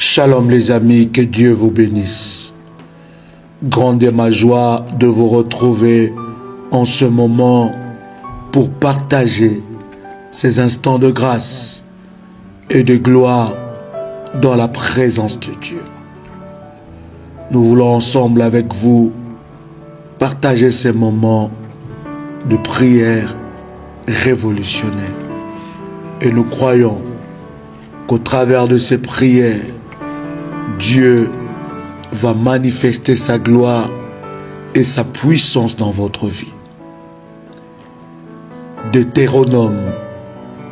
Shalom les amis, que Dieu vous bénisse. Grande est ma joie de vous retrouver en ce moment pour partager ces instants de grâce et de gloire dans la présence de Dieu. Nous voulons ensemble avec vous partager ces moments de prière révolutionnaire. Et nous croyons qu'au travers de ces prières, Dieu va manifester sa gloire et sa puissance dans votre vie. Deutéronome,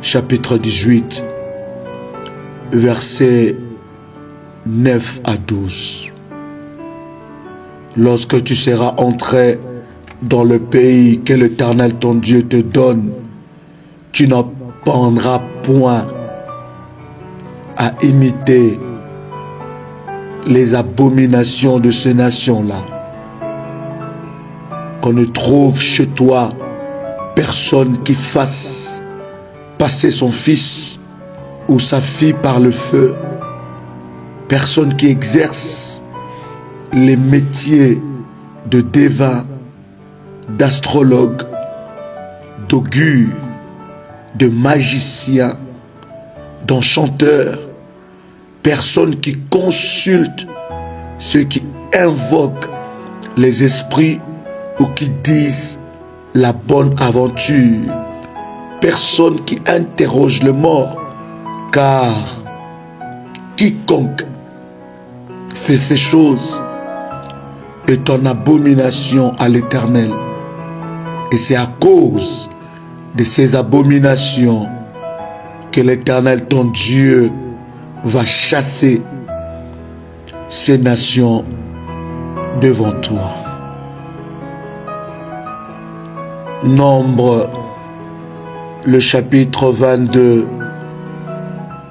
chapitre 18, versets 9 à 12. Lorsque tu seras entré dans le pays que l'Éternel ton Dieu te donne, tu n'en prendras point à imiter les abominations de ces nations-là. Qu'on ne trouve chez toi personne qui fasse passer son fils ou sa fille par le feu, personne qui exerce les métiers de devin, d'astrologue, d'augure, de magicien, d'enchanteur, personne qui consulte ceux qui invoquent les esprits ou qui disent la bonne aventure, personne qui interroge le mort, car quiconque fait ces choses est en abomination à l'Éternel. Et c'est à cause de ces abominations que l'Éternel ton Dieu va chasser ces nations devant toi. Nombre, le chapitre 22,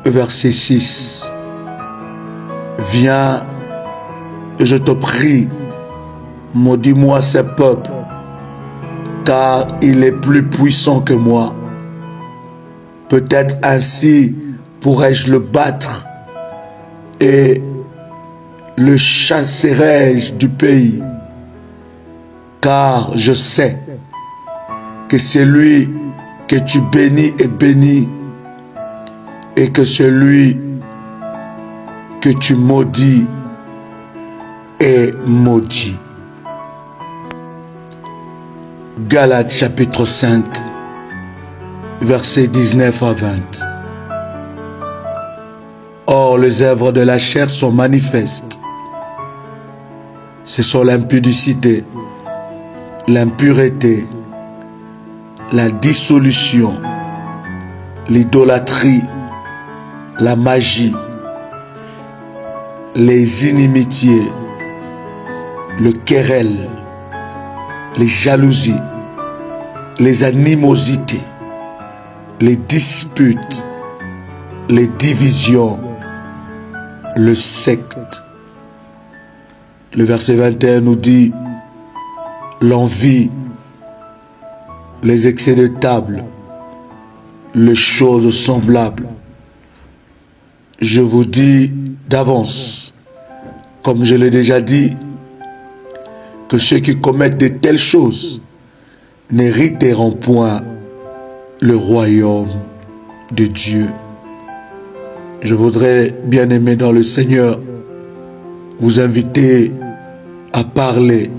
verset 6. Viens, je te prie, maudis-moi ce peuple, car il est plus puissant que moi. Peut-être ainsi pourrais-je le battre et le chasserai-je du pays, car je sais que celui que tu bénis est béni et que celui que tu maudis est maudit. Galates chapitre 5, versets 19 à 20. Or, les œuvres de la chair sont manifestes. Ce sont l'impudicité, l'impureté, la dissolution, l'idolâtrie, la magie, les inimitiés, le querelle, les jalousies, les animosités, les disputes, les divisions, le secte. Le verset 21 nous dit l'envie, les excès de table, les choses semblables. Je vous dis d'avance, comme je l'ai déjà dit, que ceux qui commettent de telles choses n'hériteront point le royaume de Dieu. Je voudrais, bien-aimés dans le Seigneur, vous inviter à parler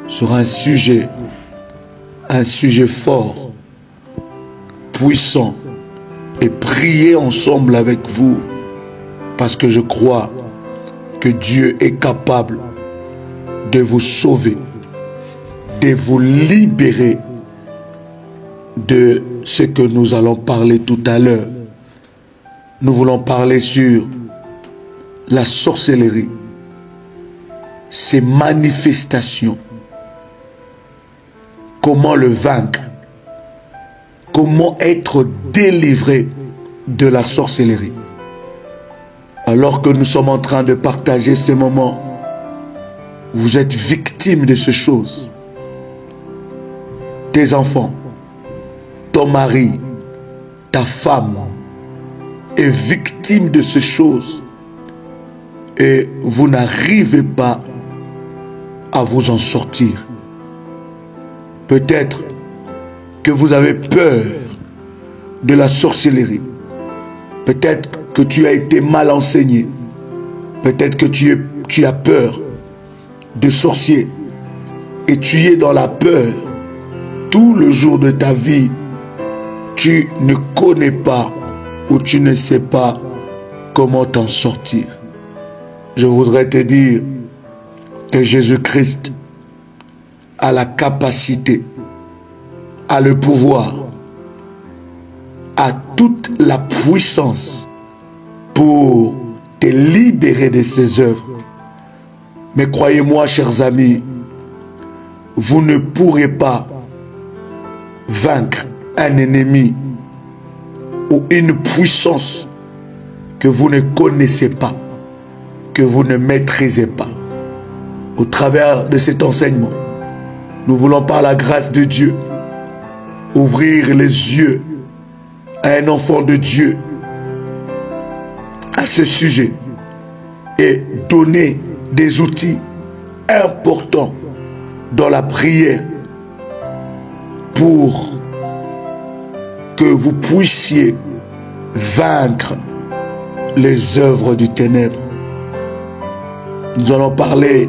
sur un sujet fort, puissant, et prier ensemble avec vous, parce que je crois que Dieu est capable de vous sauver, de vous libérer de ce que nous allons parler tout à l'heure. Nous voulons parler sur la sorcellerie, ses manifestations, comment le vaincre, comment être délivré de la sorcellerie. Alors que nous sommes en train de partager ces moments, vous êtes victime de ces choses. Tes enfants, ton mari, ta femme est victime de ces choses et vous n'arrivez pas à vous en sortir. Peut-être que vous avez peur de la sorcellerie. Peut-être que tu as été mal enseigné. Peut-être que tu as peur de sorciers. Et tu es dans la peur tout le jour de ta vie. Tu ne connais pas ou tu ne sais pas comment t'en sortir. Je voudrais te dire que Jésus-Christ a la capacité, a le pouvoir, a toute la puissance pour te libérer de ses œuvres. Mais croyez-moi, chers amis, vous ne pourrez pas vaincre un ennemi ou une puissance que vous ne connaissez pas, que vous ne maîtrisez pas. Au travers de cet enseignement, nous voulons par la grâce de Dieu ouvrir les yeux à un enfant de Dieu à ce sujet et donner des outils importants dans la prière pour que vous puissiez vaincre les œuvres du ténèbre. Nous allons parler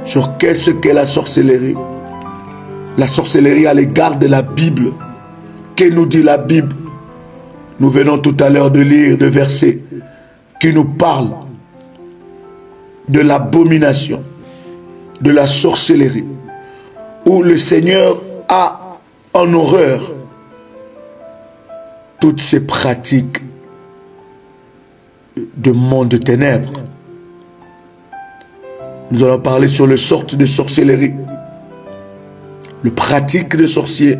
sur qu'est-ce qu'est la sorcellerie. La sorcellerie à l'égard de la Bible. Que nous dit la Bible? Nous venons tout à l'heure de lire des versets qui nous parlent de l'abomination, de la sorcellerie, où le Seigneur a en horreur toutes ces pratiques de monde de ténèbres. Nous allons parler sur les sortes de sorcellerie, les pratiques de sorciers,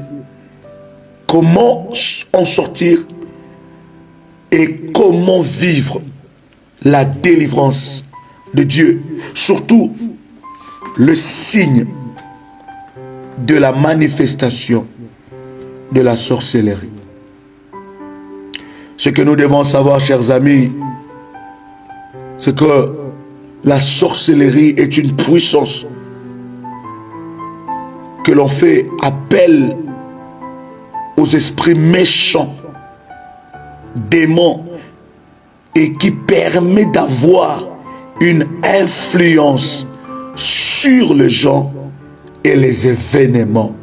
comment en sortir et comment vivre la délivrance de Dieu. Surtout le signe de la manifestation de la sorcellerie. Ce que nous devons savoir, chers amis, c'est que la sorcellerie est une puissance que l'on fait appel aux esprits méchants, démons, et qui permet d'avoir une influence sur les gens et les événements.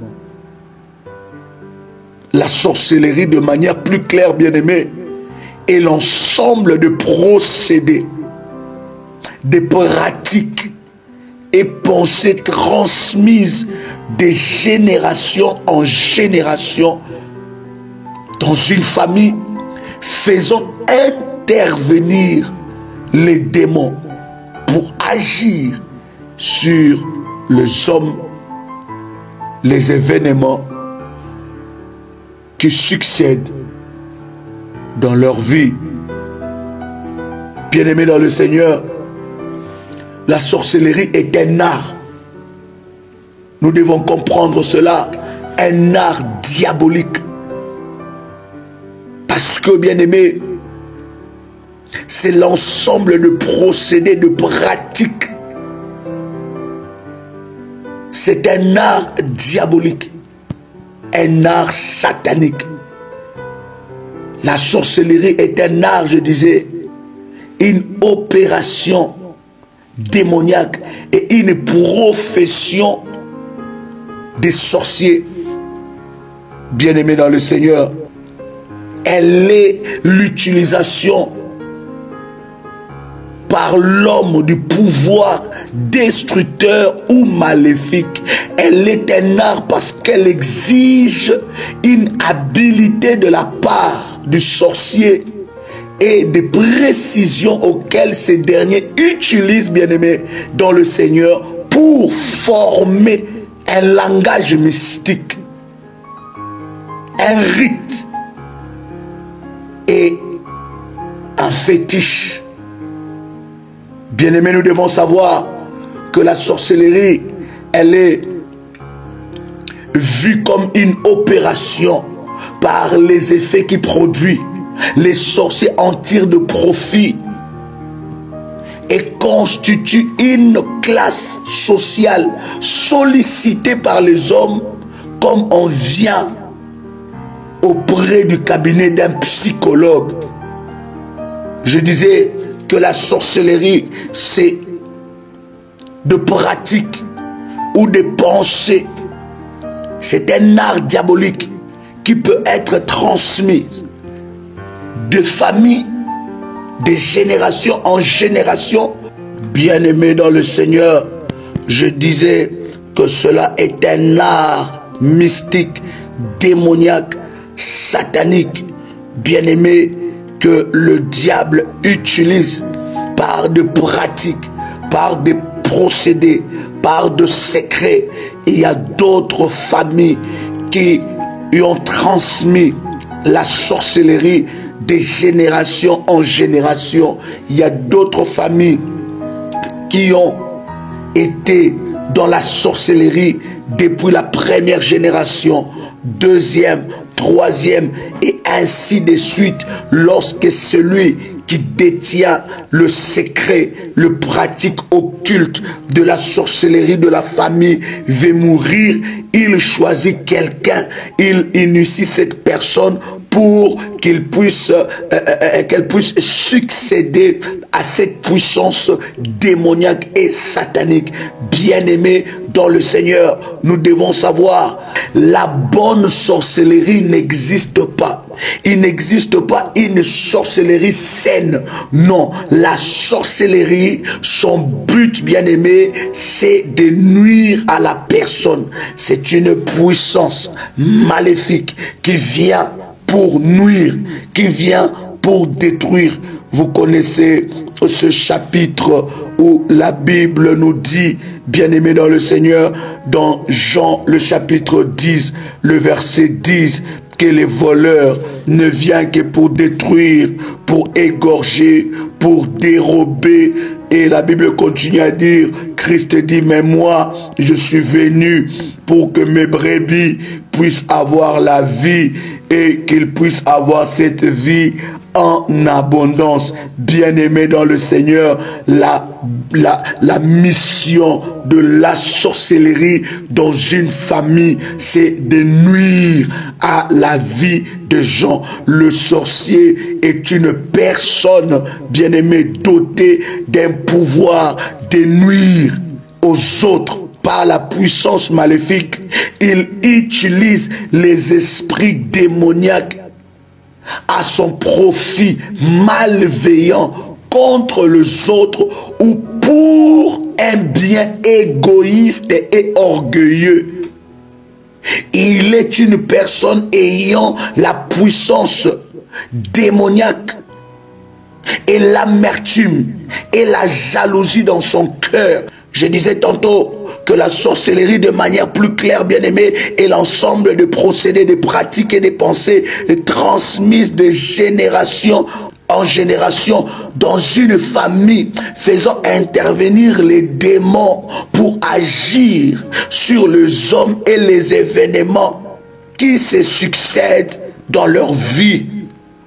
La sorcellerie, de manière plus claire, bien-aimés, est l'ensemble de procédés, des pratiques et pensées transmises de génération en génération dans une famille, faisant intervenir les démons pour agir sur les hommes, les événements qui succèdent dans leur vie. Bien-aimés dans le Seigneur, la sorcellerie est un art. Nous devons comprendre cela, un art diabolique. Parce que, bien-aimés, c'est l'ensemble de procédés, de pratiques. C'est un art diabolique, un art satanique. La sorcellerie est un art, je disais, une opération démoniaque et une profession des sorciers. Bien-aimés dans le Seigneur, elle est l'utilisation par l'homme du pouvoir destructeur ou maléfique. Elle est un art parce qu'elle exige une habileté de la part du sorcier et des précisions auxquelles ces derniers utilisent, bien-aimés dans le Seigneur, pour former un langage mystique, un rite et un fétiche. Bien-aimés, nous devons savoir que la sorcellerie, elle est vue comme une opération par les effets qu'il produit. Les sorciers en tirent de profit. et constitue une classe sociale sollicitée par les hommes comme on vient auprès du cabinet d'un psychologue. Je disais que la sorcellerie, c'est de pratiques ou de pensées. C'est un art diabolique qui peut être transmis de famille, de génération en génération. Bien-aimés dans le Seigneur, je disais que cela est un art mystique, démoniaque, satanique, bien-aimé, que le diable utilise par de pratiques, par des procédés, par de secrets. Il y a d'autres familles qui lui ont transmis la sorcellerie de génération en génération. Il y a d'autres familles qui ont été dans la sorcellerie depuis la première génération, deuxième, troisième et ainsi de suite. Lorsque celui qui détient le secret, le pratique occulte de la sorcellerie de la famille veut mourir, il choisit quelqu'un, il initie cette personne pour qu'elle puisse succéder à cette puissance démoniaque et satanique. Bien-aimés dans le Seigneur, nous devons savoir, la bonne sorcellerie n'existe pas. Il n'existe pas une sorcellerie saine. Non, la sorcellerie, son but, bien-aimé, c'est de nuire à la personne. C'est une puissance maléfique qui vient pour nuire, qui vient pour détruire. Vous connaissez ce chapitre où la Bible nous dit, bien-aimés dans le Seigneur, dans Jean le chapitre 10, le verset 10, que les voleurs ne viennent que pour détruire, pour égorger, pour dérober. Et la Bible continue à dire, Christ dit, mais moi, je suis venu pour que mes brebis puissent avoir la vie et qu'ils puissent avoir cette vie en abondance. Bien-aimés dans le Seigneur, la mission de la sorcellerie dans une famille, c'est de nuire à la vie de gens. Le sorcier est une personne, bien-aimée, dotée d'un pouvoir de nuire aux autres. Par la puissance maléfique, il utilise les esprits démoniaques à son profit malveillant contre les autres ou pour un bien égoïste et orgueilleux. Il est une personne ayant la puissance démoniaque et l'amertume et la jalousie dans son cœur. Je disais tantôt que la sorcellerie, de manière plus claire, bien-aimée, est l'ensemble de procédés, de pratiques et de pensées transmises de génération en génération dans une famille, faisant intervenir les démons pour agir sur les hommes et les événements qui se succèdent dans leur vie.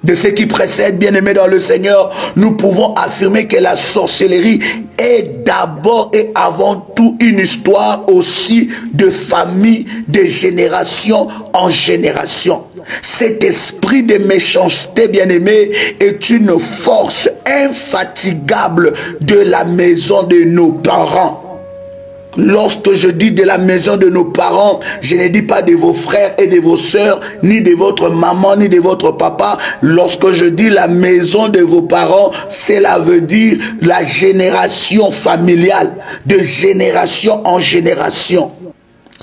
De ce qui précède, bien-aimés dans le Seigneur, nous pouvons affirmer que la sorcellerie est d'abord et avant tout une histoire aussi de famille, de génération en génération. Cet esprit de méchanceté, bien-aimé, est une force infatigable de la maison de nos parents. Lorsque je dis de la maison de nos parents, je ne dis pas de vos frères et de vos sœurs, ni de votre maman, ni de votre papa. Lorsque je dis la maison de vos parents, cela veut dire la génération familiale, de génération en génération.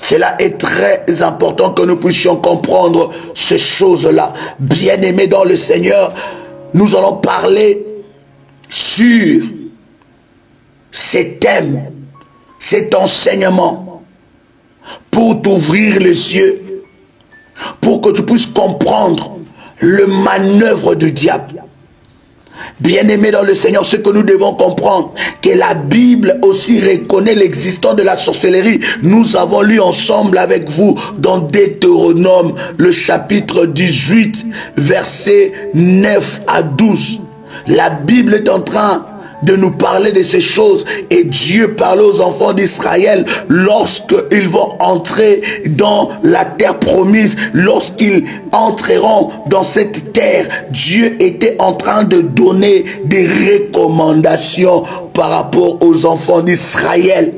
Cela est très important que nous puissions comprendre ces choses-là. Bien-aimés dans le Seigneur, nous allons parler sur ces thèmes, cet enseignement, pour t'ouvrir les yeux, pour que tu puisses comprendre le manœuvre du diable. Bien-aimés dans le Seigneur, ce que nous devons comprendre, que la Bible aussi reconnaît l'existence de la sorcellerie. Nous avons lu ensemble avec vous dans Deutéronome, le chapitre 18, versets 9 à 12. La Bible est en train de nous parler de ces choses. Et Dieu parlait aux enfants d'Israël lorsqu'ils vont entrer dans la terre promise, lorsqu'ils entreront dans cette terre. Dieu était en train de donner des recommandations par rapport aux enfants d'Israël.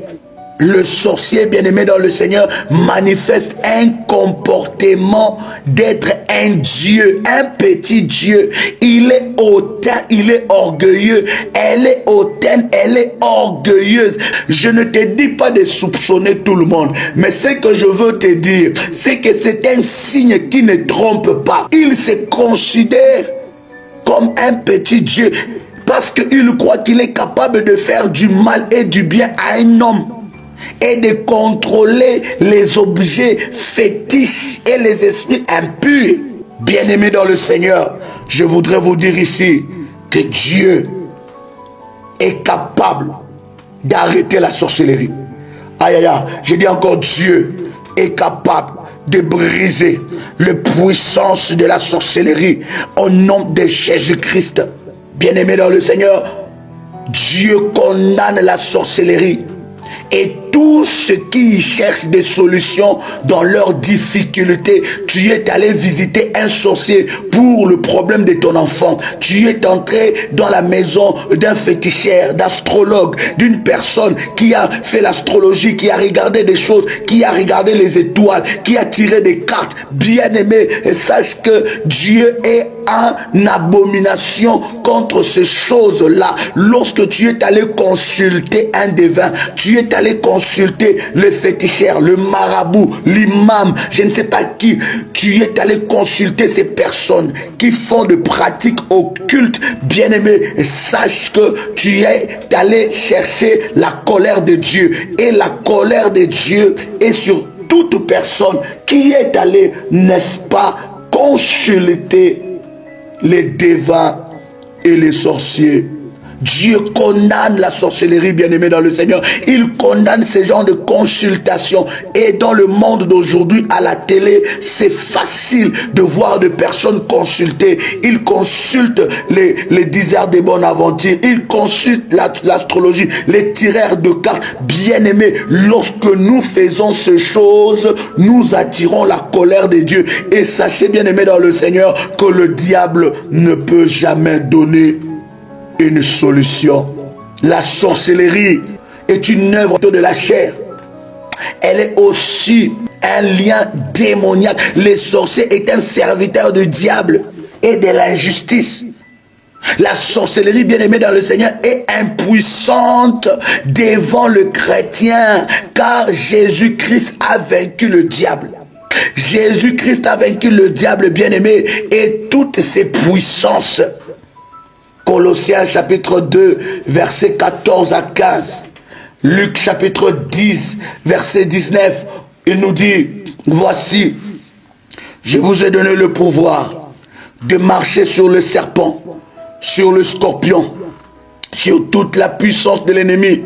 Le sorcier bien-aimé dans le Seigneur manifeste un comportement d'être un Dieu, un petit Dieu. Il est hautain, il est orgueilleux. Elle est hautaine, elle est orgueilleuse. Je ne te dis pas de soupçonner tout le monde, mais ce que je veux te dire, c'est que c'est un signe qui ne trompe pas. Il se considère comme un petit Dieu parce qu'il croit qu'il est capable de faire du mal et du bien à un homme, et de contrôler les objets fétiches et les esprits impurs. Bien-aimés dans le Seigneur, je voudrais vous dire ici que Dieu est capable d'arrêter la sorcellerie. Aïe aïe aïe, je dis encore, Dieu est capable de briser la puissance de la sorcellerie au nom de Jésus-Christ. Bien-aimés dans le Seigneur, Dieu condamne la sorcellerie et tous ceux qui cherchent des solutions dans leurs difficultés. Tu es allé visiter un sorcier pour le problème de ton enfant. Tu es entré dans la maison d'un féticheur, d'astrologue, d'une personne qui a fait l'astrologie, qui a regardé des choses, qui a regardé les étoiles, qui a tiré des cartes. Bien-aimé, sache que Dieu est en abomination contre ces choses-là. Lorsque tu es allé consulter un devin, tu es allé consulter le féticheur, le marabout, l'imam, je ne sais pas qui, tu es allé consulter ces personnes qui font de pratiques occultes. Bien-aimé, sache que tu es allé chercher la colère de Dieu, et la colère de Dieu est sur toute personne qui est allée, n'est-ce pas, consulter les devins et les sorciers. Dieu condamne la sorcellerie, bien-aimé dans le Seigneur. Il condamne ce genre de consultation. Et dans le monde d'aujourd'hui, à la télé, c'est facile de voir des personnes consulter. Ils consultent les diseurs des Bonaventure. Ils consultent l'astrologie, les tireurs de cartes. Bien-aimé, lorsque nous faisons ces choses, nous attirons la colère de Dieu. Et sachez, bien-aimé dans le Seigneur, que le diable ne peut jamais donner une solution. La sorcellerie est une œuvre de la chair. Elle est aussi un lien démoniaque. Le sorcier est un serviteur du diable et de l'injustice. La sorcellerie, bien-aimée dans le Seigneur, est impuissante devant le chrétien, car Jésus-Christ a vaincu le diable. Jésus-Christ a vaincu le diable, bien-aimé, et toutes ses puissances. Colossiens chapitre 2, versets 14 à 15. Luc chapitre 10, verset 19. Il nous dit, voici, je vous ai donné le pouvoir de marcher sur le serpent, sur le scorpion, sur toute la puissance de l'ennemi,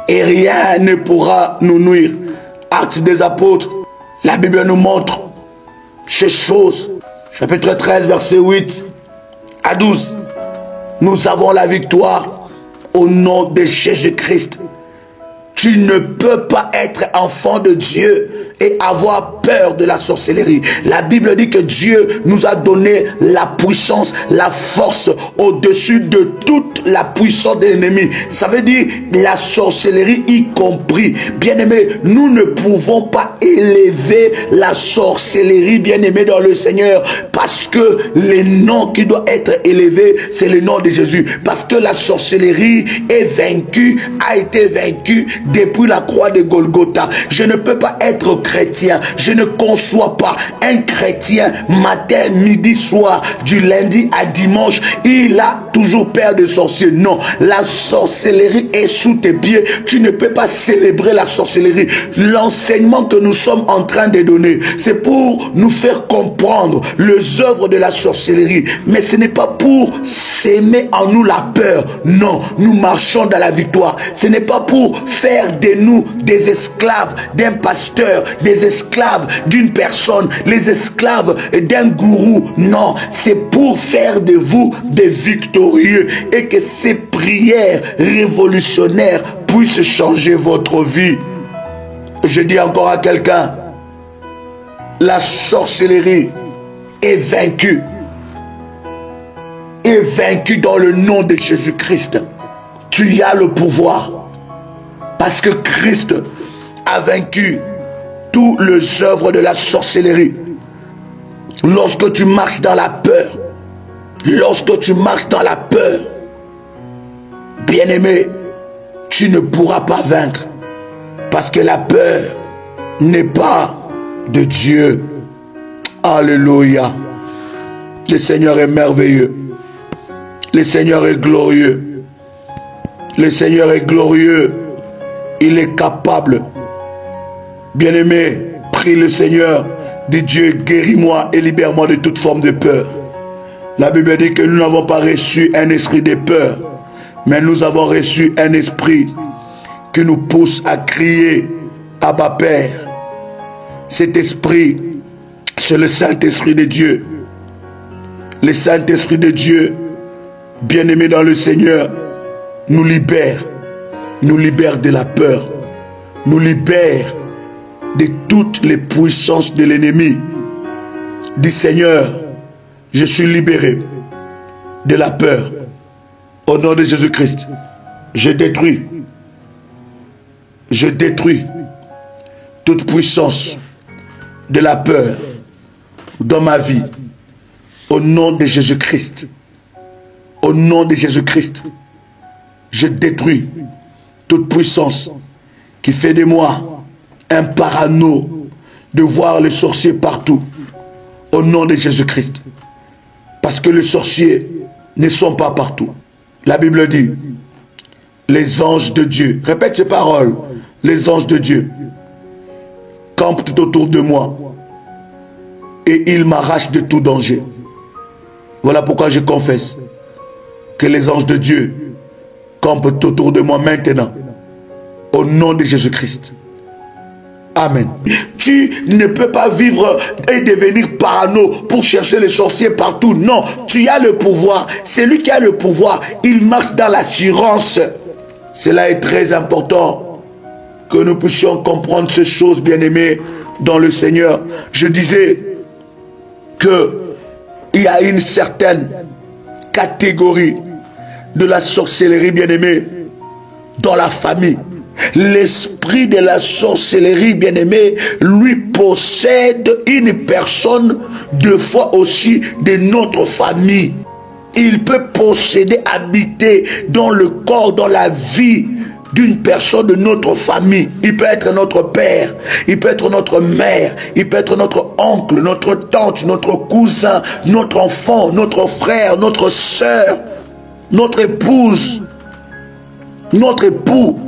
et rien ne pourra nous nuire. Actes des apôtres, la Bible nous montre ces choses. Chapitre 13, verset 8 à 12. Nous avons la victoire au nom de Jésus-Christ. Tu ne peux pas être enfant de Dieu et avoir peur de la sorcellerie. La Bible dit que Dieu nous a donné la puissance, la force au-dessus de toute la puissance de l'ennemi. Ça veut dire la sorcellerie y compris. Bien-aimés, nous ne pouvons pas élever la sorcellerie, bien-aimés dans le Seigneur, parce que le nom qui doit être élevé, c'est le nom de Jésus. Parce que la sorcellerie est vaincue, a été vaincue depuis la croix de Golgotha. Je ne peux pas être chrétien, je ne conçois pas un chrétien matin, midi, soir, du lundi à dimanche, il a toujours peur de sorcier. Non, la sorcellerie est sous tes pieds. Tu ne peux pas célébrer la sorcellerie. L'enseignement que nous sommes en train de donner, c'est pour nous faire comprendre les œuvres de la sorcellerie, mais ce n'est pas pour s'aimer en nous la peur. Non, nous marchons dans la victoire. Ce n'est pas pour faire de nous des esclaves d'un pasteur des esclaves d'une personne, les esclaves d'un gourou. Non, c'est pour faire de vous des victorieux et que ces prières révolutionnaires puissent changer votre vie. Je dis encore à quelqu'un, la sorcellerie est vaincue. Est vaincue dans le nom de Jésus-Christ. Tu as le pouvoir. Parce que Christ a vaincu toutes les œuvres de la sorcellerie. Lorsque tu marches dans la peur, lorsque tu marches dans la peur, bien-aimé, tu ne pourras pas vaincre. Parce que la peur n'est pas de Dieu. Alléluia. Le Seigneur est merveilleux. Le Seigneur est glorieux. Le Seigneur est glorieux. Il est capable. Bien-aimé, prie le Seigneur. Dis Dieu, guéris-moi et libère-moi de toute forme de peur. La Bible dit que nous n'avons pas reçu un esprit de peur, mais nous avons reçu un esprit qui nous pousse à crier Abba Père. Cet esprit, c'est le Saint-Esprit de Dieu. Le Saint-Esprit de Dieu, bien-aimé dans le Seigneur, nous libère de la peur, nous libère de toutes les puissances de l'ennemi. Dis Seigneur, je suis libéré de la peur. Au nom de Jésus-Christ, je détruis toute puissance de la peur dans ma vie. Au nom de Jésus-Christ, au nom de Jésus-Christ, je détruis toute puissance qui fait de moi un parano de voir les sorciers partout. Au nom de Jésus-Christ. Parce que les sorciers ne sont pas partout. La Bible dit, les anges de Dieu, répète ces paroles, les anges de Dieu campent tout autour de moi et ils m'arrachent de tout danger. Voilà pourquoi je confesse que les anges de Dieu campent autour de moi maintenant, au nom de Jésus-Christ. Amen. Tu ne peux pas vivre et devenir parano pour chercher les sorciers partout. Non, tu as le pouvoir. Celui qui a le pouvoir, il marche dans l'assurance. Cela est très important que nous puissions comprendre ces choses, bien-aimés, dans le Seigneur. Je disais qu'il y a une certaine catégorie de la sorcellerie, bien-aimée, dans la famille. L'esprit de la sorcellerie, bien-aimé, lui possède une personne, deux fois aussi de notre famille. Il peut posséder, habiter dans le corps, dans la vie d'une personne de notre famille. Il peut être notre père, il peut être notre mère, il peut être notre oncle, notre tante, notre cousin, notre enfant, notre frère, notre soeur, notre épouse, notre époux,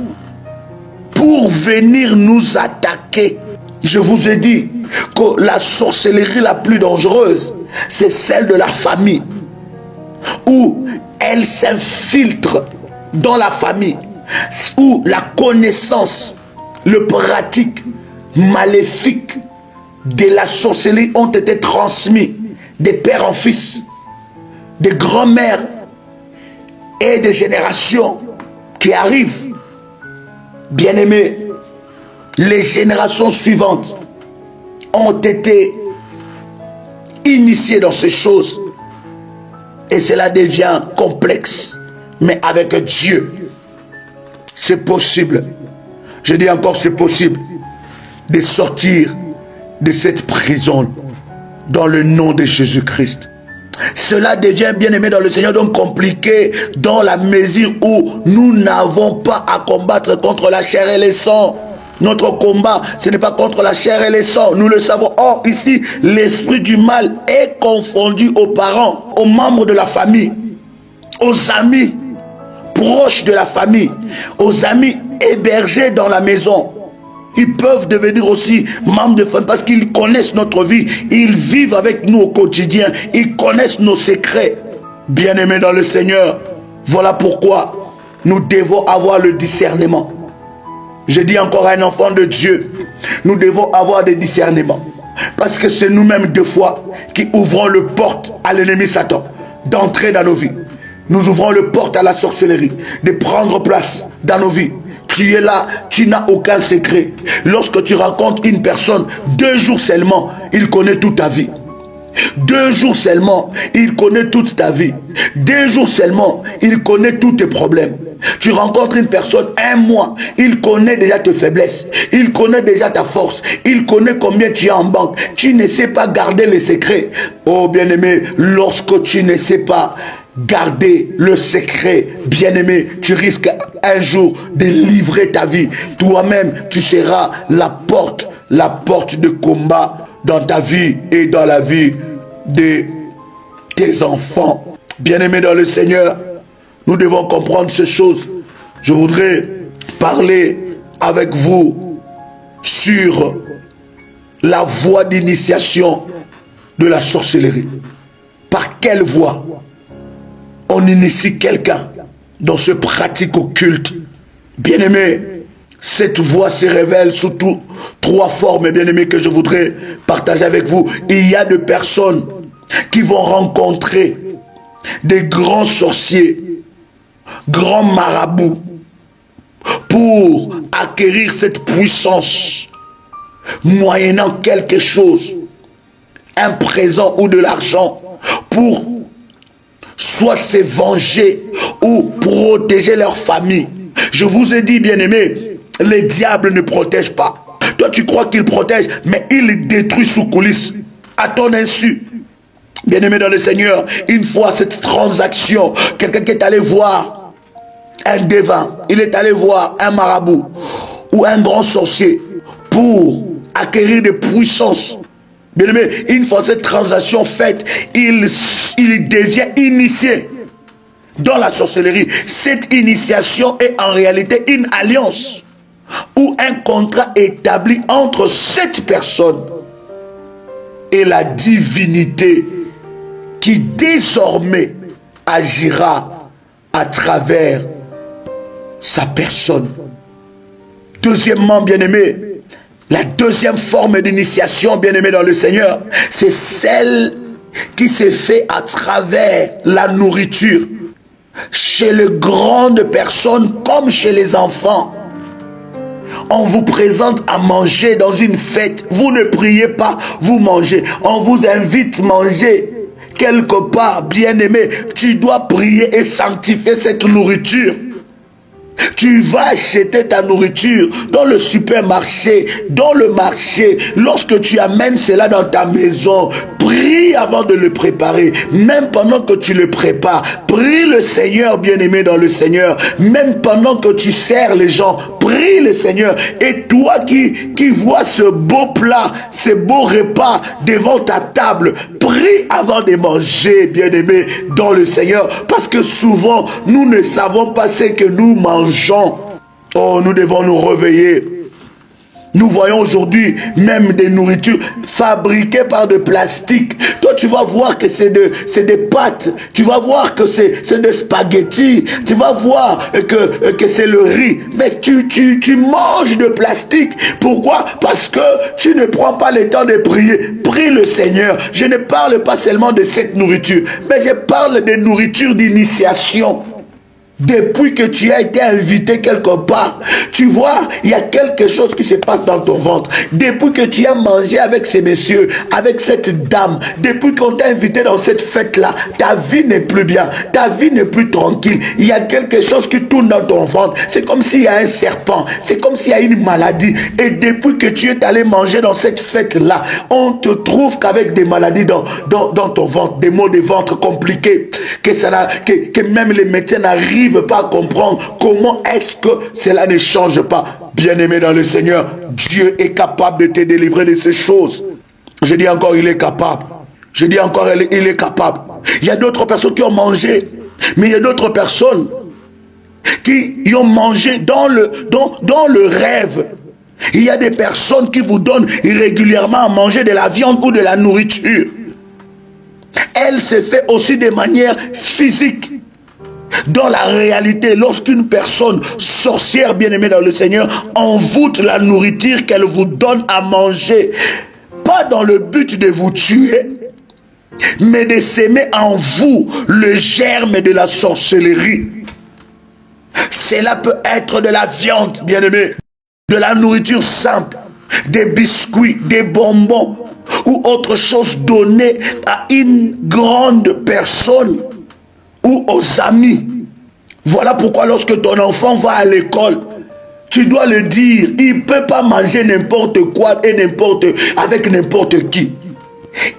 pour venir nous attaquer. Je vous ai dit que la sorcellerie la plus dangereuse, c'est celle de la famille, où elle s'infiltre dans la famille, où la connaissance, le pratique maléfique de la sorcellerie ont été transmis des pères en fils, des grands-mères et des générations qui arrivent. Bien-aimés, les générations suivantes ont été initiées dans ces choses et cela devient complexe. Mais avec Dieu, c'est possible. Je dis encore, c'est possible de sortir de cette prison dans le nom de Jésus-Christ. Cela devient, bien-aimé dans le Seigneur, donc compliqué dans la mesure où nous n'avons pas à combattre contre la chair et le sang. Notre combat, ce n'est pas contre la chair et le sang, nous le savons. Or, ici, l'esprit du mal est confondu aux parents, aux membres de la famille, aux amis proches de la famille, aux amis hébergés dans la maison. Ils peuvent devenir aussi membres de famille parce qu'ils connaissent notre vie. Ils vivent avec nous au quotidien. Ils connaissent nos secrets. Bien-aimés dans le Seigneur, voilà pourquoi nous devons avoir le discernement. Je dis encore à un enfant de Dieu, nous devons avoir des discernements. Parce que c'est nous-mêmes deux fois qui ouvrons le porte à l'ennemi Satan d'entrer dans nos vies. Nous ouvrons le porte à la sorcellerie, de prendre place dans nos vies. Tu es là, tu n'as aucun secret. Lorsque tu rencontres une personne, 2 jours seulement, il connaît toute ta vie. 2 jours seulement, il connaît toute ta vie. 2 jours seulement, il connaît tous tes problèmes. Tu rencontres une personne, 1 mois, il connaît déjà tes faiblesses. Il connaît déjà ta force. Il connaît combien tu as en banque. Tu ne sais pas garder les secrets. Oh bien-aimé, lorsque tu ne sais pas garder le secret, bien-aimé, tu risques un jour de livrer ta vie. Toi-même, tu seras la porte de combat dans ta vie et dans la vie de tes enfants. Bien-aimés dans le Seigneur, nous devons comprendre ces choses. Je voudrais parler avec vous sur la voie d'initiation de la sorcellerie. Par quelle voie on initie quelqu'un dans ce pratique occulte? Bien-aimé, cette voie se révèle sous 3 formes, bien-aimé, que je voudrais partager avec vous. Il y a des personnes qui vont rencontrer des grands sorciers, grands marabouts, pour acquérir cette puissance, moyennant quelque chose, un présent ou de l'argent, pour soit se venger ou protéger leur famille. Je vous ai dit, bien-aimé, les diables ne protègent pas. Toi, tu crois qu'ils protègent, mais ils détruisent sous coulisses, à ton insu. Bien-aimé dans le Seigneur, une fois cette transaction, quelqu'un qui est allé voir un devin, il est allé voir un marabout ou un grand sorcier pour acquérir des puissances. Bien-aimé, une fois cette transaction faite, il devient initié dans la sorcellerie. Cette initiation est en réalité une alliance ou un contrat établi entre cette personne et la divinité qui désormais agira à travers sa personne. Deuxièmement, bien-aimé, la deuxième forme d'initiation, bien-aimé dans le Seigneur, c'est celle qui se fait à travers la nourriture. Chez les grandes personnes comme chez les enfants, on vous présente à manger dans une fête. Vous ne priez pas, vous mangez. On vous invite à manger quelque part, bien-aimé. Tu dois prier et sanctifier cette nourriture. Tu vas acheter ta nourriture dans le supermarché, dans le marché. Lorsque tu amènes cela dans ta maison, prie avant de le préparer. Même pendant que tu le prépares, prie le Seigneur, bien-aimé dans le Seigneur. Même pendant que tu sers les gens, prie le Seigneur. Et toi qui vois ce beau plat, ce beau repas devant ta table, prie avant de manger, bien-aimé dans le Seigneur. Parce que souvent, nous ne savons pas ce que nous mangeons. Oh, nous devons nous réveiller. Nous voyons aujourd'hui même des nourritures fabriquées par de plastique. Toi, tu vas voir que c'est des pâtes. Tu vas voir que c'est des spaghettis. Tu vas voir que c'est le riz. Mais tu manges de plastique. Pourquoi? Parce que tu ne prends pas le temps de prier. Prie le Seigneur. Je ne parle pas seulement de cette nourriture, mais je parle de nourriture d'initiation. Depuis que tu as été invité quelque part, tu vois, il y a quelque chose qui se passe dans ton ventre. Depuis que tu as mangé avec ces messieurs, avec cette dame, depuis qu'on t'a invité dans cette fête-là, ta vie n'est plus bien, ta vie n'est plus tranquille. Il y a quelque chose qui tourne dans ton ventre. C'est comme s'il y a un serpent, c'est comme s'il y a une maladie. Et depuis que tu es allé manger dans cette fête-là, on te trouve qu'avec des maladies dans ton ventre, des maux de ventre compliqués, que même les médecins n'arrivent pas à comprendre comment est-ce que cela ne change pas. Bien-aimé dans le Seigneur, Dieu est capable de te délivrer de ces choses. Je dis encore, il est capable. Je dis encore, il est capable. Il y a d'autres personnes qui ont mangé, mais il y a d'autres personnes qui y ont mangé dans le rêve. Il y a des personnes qui vous donnent régulièrement à manger de la viande ou de la nourriture. Elle se fait aussi de manière physique. Dans la réalité, lorsqu'une personne sorcière bien-aimée dans le Seigneur envoûte la nourriture qu'elle vous donne à manger, pas dans le but de vous tuer, mais de s'aimer en vous le germe de la sorcellerie. Cela peut être de la viande, bien-aimé, de la nourriture simple, des biscuits, des bonbons ou autre chose donnée à une grande personne ou aux amis. Voilà pourquoi lorsque ton enfant va à l'école, tu dois le dire, il ne peut pas manger n'importe quoi et avec n'importe qui.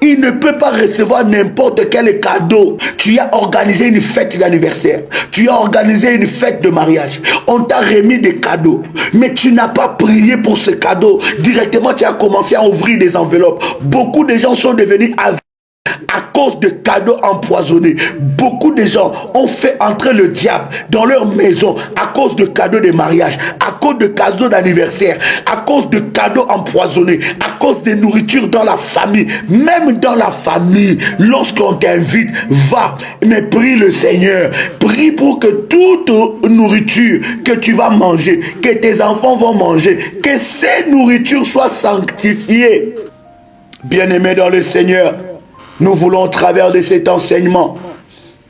Il ne peut pas recevoir n'importe quel cadeau. Tu as organisé une fête d'anniversaire, tu as organisé une fête de mariage, on t'a remis des cadeaux, mais tu n'as pas prié pour ce cadeau. Directement, tu as commencé à ouvrir des enveloppes. Beaucoup de gens sont devenus aveugles à cause de cadeaux empoisonnés. Beaucoup de gens ont fait entrer le diable dans leur maison à cause de cadeaux de mariage, à cause de cadeaux d'anniversaire, à cause de cadeaux empoisonnés, à cause de nourriture dans la famille. Même dans la famille, lorsqu'on t'invite, va, mais prie le Seigneur. Prie pour que toute nourriture que tu vas manger, que tes enfants vont manger, que ces nourritures soient sanctifiées. Bien-aimés dans le Seigneur, nous voulons, au travers de cet enseignement,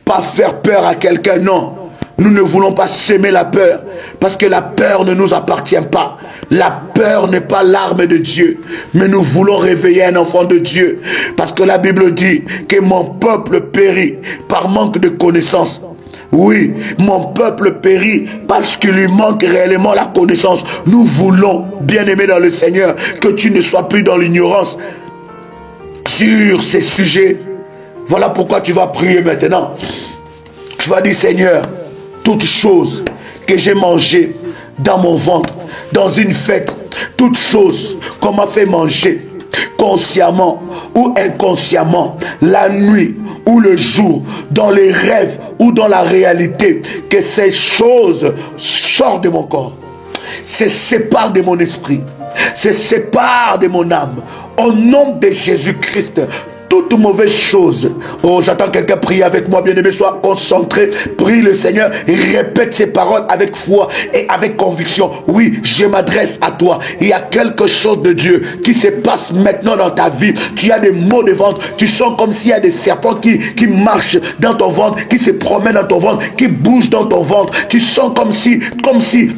pas faire peur à quelqu'un, non. Nous ne voulons pas semer la peur, parce que la peur ne nous appartient pas. La peur n'est pas l'arme de Dieu, mais nous voulons réveiller un enfant de Dieu, parce que la Bible dit que mon peuple périt par manque de connaissance. Oui, mon peuple périt parce qu'il lui manque réellement la connaissance. Nous voulons, bien-aimés dans le Seigneur, que tu ne sois plus dans l'ignorance sur ces sujets. Voilà pourquoi tu vas prier maintenant. Tu vas dire, Seigneur, toute chose que j'ai mangée dans mon ventre, dans une fête, toute chose qu'on m'a fait manger, consciemment ou inconsciemment, la nuit ou le jour, dans les rêves ou dans la réalité, que ces choses sortent de mon corps, se séparent de mon esprit, se séparent de mon âme. Au nom de Jésus-Christ, toute mauvaise chose. Oh, j'attends quelqu'un prier avec moi, bien-aimé, sois concentré, prie le Seigneur et répète ces paroles avec foi et avec conviction. Oui, je m'adresse à toi. Il y a quelque chose de Dieu qui se passe maintenant dans ta vie. Tu as des maux de ventre, tu sens comme s'il y a des serpents qui marchent dans ton ventre, qui se promènent dans ton ventre, qui bougent dans ton ventre. Tu sens comme si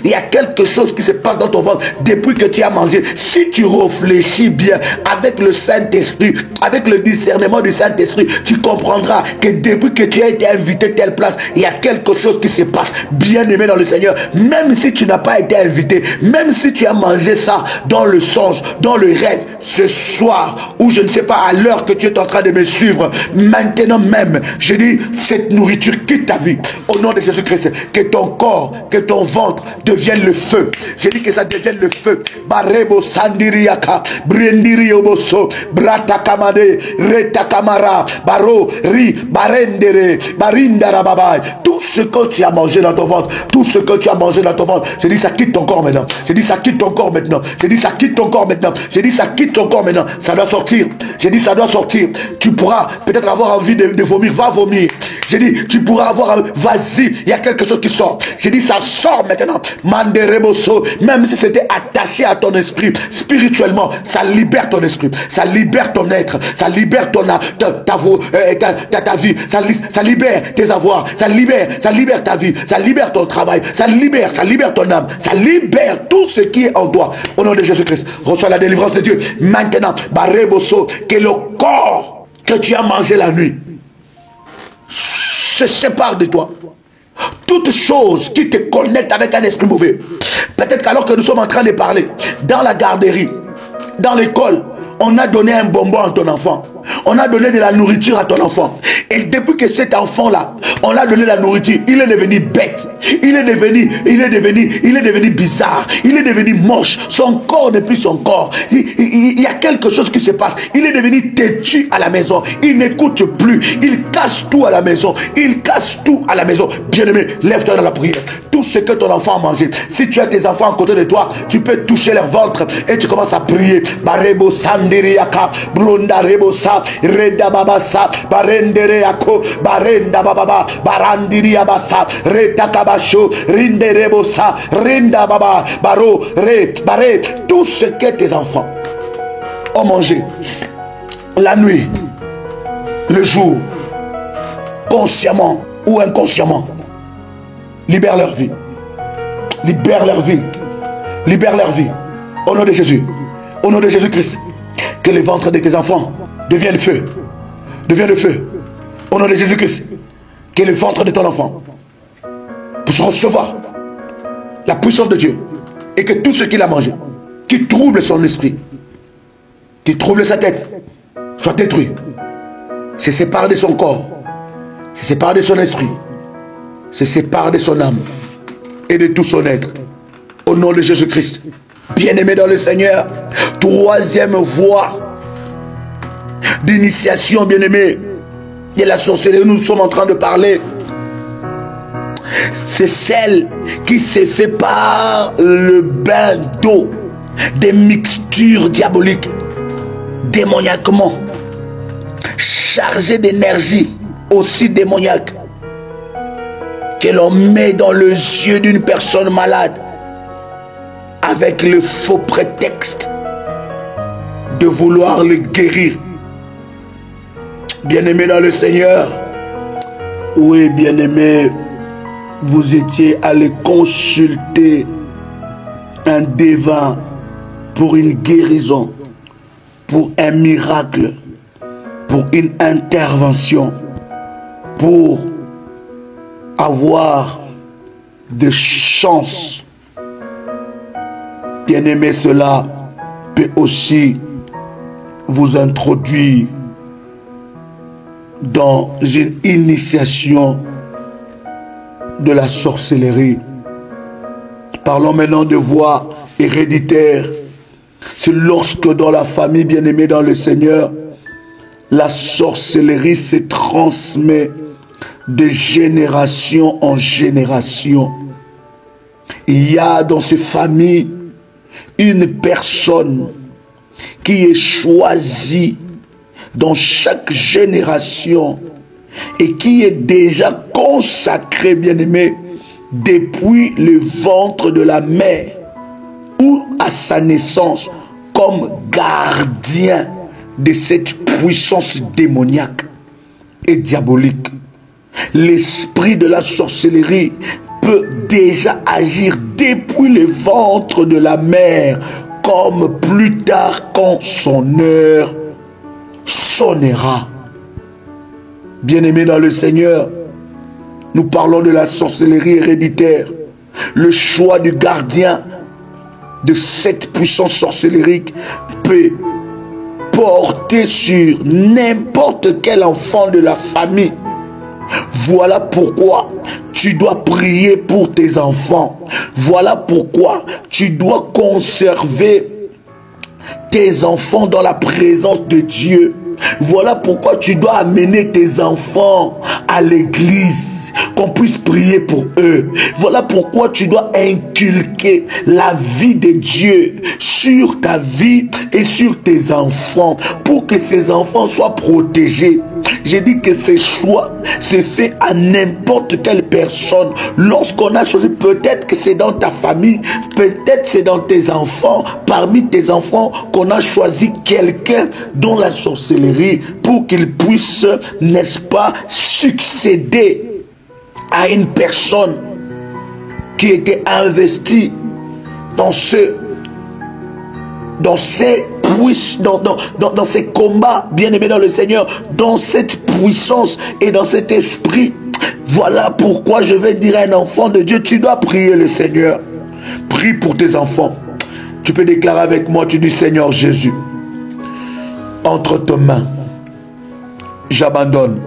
il y a quelque chose qui se passe dans ton ventre depuis que tu as mangé. Si tu réfléchis bien avec le Saint-Esprit, avec le discernement du Saint-Esprit, tu comprendras que depuis que tu as été invité à telle place, il y a quelque chose qui se passe. Bien-aimé dans le Seigneur, même si tu n'as pas été invité, même si tu as mangé ça dans le songe, dans le rêve, ce soir, ou je ne sais pas, à l'heure que tu es en train de me suivre, maintenant même, je dis, cette nourriture quitte ta vie. Au nom de Jésus-Christ, que ton corps, que ton ventre devienne le feu. Je dis que ça devienne le feu. Barebo sandiriaka, brendiriyoboso, bratakamade, retakamara, baro, ri, barendere, barindarababay. Tout ce que tu as mangé dans ton ventre, tout ce que tu as mangé dans ton ventre, je dis ça quitte ton corps maintenant. Je dis ça quitte ton corps maintenant. Je dis ça quitte ton corps maintenant. Je dis ça quitte ton corps maintenant. Ça doit sortir. Je dis ça doit sortir. Tu pourras peut-être avoir envie de vomir. Va vomir. J'ai dit, tu pourras avoir, vas-y, il y a quelque chose qui sort. J'ai dit, ça sort maintenant. Mandereboso, même si c'était attaché à ton esprit, spirituellement, ça libère ton esprit, ça libère ton être, ça libère ta vie, ça libère tes avoirs, ça libère ta vie, ça libère ton travail, ça libère ton âme, ça libère tout ce qui est en toi. Au nom de Jésus-Christ, reçois la délivrance de Dieu. Maintenant, Bareboso, que le corps que tu as mangé la nuit se sépare de toi. Toute chose qui te connecte avec un esprit mauvais. Peut-être qu'alors que nous sommes en train de parler, dans la garderie, dans l'école, on a donné un bonbon à ton enfant. On a donné de la nourriture à ton enfant. Et depuis que cet enfant-là, on a donné la nourriture, il est devenu bête. Il est devenu bizarre. Il est devenu moche. Son corps n'est plus son corps. Il y a quelque chose qui se passe. Il est devenu têtu à la maison. Il n'écoute plus. Il casse tout à la maison. Il casse tout à la maison. Bien-aimé, lève-toi dans la prière. Tout ce que ton enfant a mangé. Si tu as tes enfants à côté de toi, tu peux toucher leur ventre et tu commences à prier. Barebo sandiriaka, blonda rebosa. basa, reda babasa, barendere ako, barenda bababa, barandiri abasa, reda kabasho, rindere bosa, rinda baba, baro, baré, tout ce que tes enfants ont mangé la nuit, le jour, consciemment ou inconsciemment, libère leur vie. Libère leur vie. Libère leur vie. Au nom de Jésus. Au nom de Jésus-Christ. Que le ventre de tes enfants devienne feu. Devienne le feu. Au nom de Jésus-Christ. Que le ventre de ton enfant puisse recevoir la puissance de Dieu. Et que tout ce qu'il a mangé, qui trouble son esprit, qui trouble sa tête, soit détruit. Se sépare de son corps. Se sépare de son esprit. Se sépare de son âme. Et de tout son être. Au nom de Jésus-Christ. Bien-aimé dans le Seigneur. Troisième voie d'initiation, bien-aimé, de la sorcellerie, nous sommes en train de parler. C'est celle qui s'est fait par le bain d'eau, des mixtures diaboliques, démoniaquement, chargées d'énergie, aussi démoniaque, que l'on met dans les yeux d'une personne malade avec le faux prétexte de vouloir le guérir. Bien-aimé dans le Seigneur, oui, bien-aimé, vous étiez allé consulter un devin pour une guérison, pour un miracle, pour une intervention, pour avoir des chances. Bien-aimé, cela peut aussi vous introduire dans une initiation de la sorcellerie. Parlons maintenant de voies héréditaires. C'est lorsque dans la famille, bien-aimée dans le Seigneur, la sorcellerie se transmet de génération en génération. Il y a dans ces familles une personne qui est choisie dans chaque génération et qui est déjà consacrée, bien-aimé, depuis le ventre de la mère ou à sa naissance comme gardien de cette puissance démoniaque et diabolique. L'esprit de la sorcellerie peut déjà agir depuis le ventre de la mère, comme plus tard quand son heure sonnera. Bien-aimés dans le Seigneur, nous parlons de la sorcellerie héréditaire. Le choix du gardien de cette puissance sorcellerique peut porter sur n'importe quel enfant de la famille. Voilà pourquoi tu dois prier pour tes enfants. Voilà pourquoi tu dois conserver tes enfants dans la présence de Dieu. Voilà pourquoi tu dois amener tes enfants à l'église, qu'on puisse prier pour eux. Voilà pourquoi tu dois inculquer la vie de Dieu sur ta vie et sur tes enfants, pour que ces enfants soient protégés. J'ai dit que ce choix se fait à n'importe quelle personne. Lorsqu'on a choisi, peut-être que c'est dans ta famille, peut-être c'est dans tes enfants, parmi tes enfants qu'on a choisi quelqu'un dont la sorcellerie, pour qu'il puisse, n'est-ce pas, succéder à une personne qui était investie dans ces combats, bien-aimés dans le Seigneur, dans cette puissance et dans cet esprit. Voilà pourquoi je vais dire à un enfant de Dieu, tu dois prier le Seigneur. Prie pour tes enfants. Tu peux déclarer avec moi, tu dis: Seigneur Jésus, entre tes mains, j'abandonne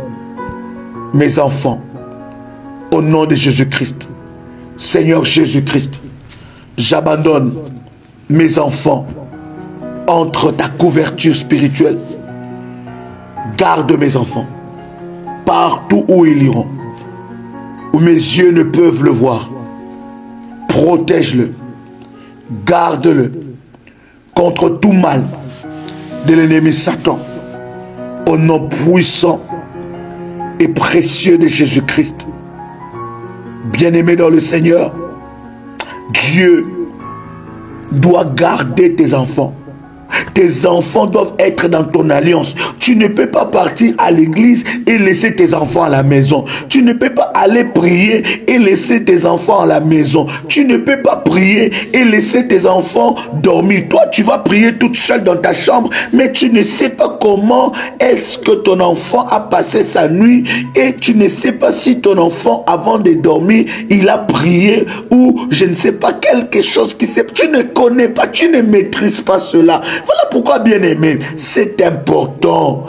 mes enfants au nom de Jésus-Christ. Seigneur Jésus-Christ, j'abandonne mes enfants entre ta couverture spirituelle. Garde mes enfants partout où ils iront, où mes yeux ne peuvent le voir. Protège-le, garde-le contre tout mal de l'ennemi Satan. Au nom puissant et précieux de Jésus-Christ. Bien-aimé dans le Seigneur, Dieu doit garder tes enfants. Tes enfants doivent être dans ton alliance. Tu ne peux pas partir à l'église et laisser tes enfants à la maison. Tu ne peux pas aller prier et laisser tes enfants à la maison. Tu ne peux pas prier et laisser tes enfants dormir. Toi, tu vas prier toute seule dans ta chambre, mais tu ne sais pas comment est-ce que ton enfant a passé sa nuit et tu ne sais pas si ton enfant, avant de dormir, il a prié ou je ne sais pas, quelque chose qui s'est... Tu ne connais pas, tu ne maîtrises pas cela. Voilà pourquoi, bien-aimé, c'est important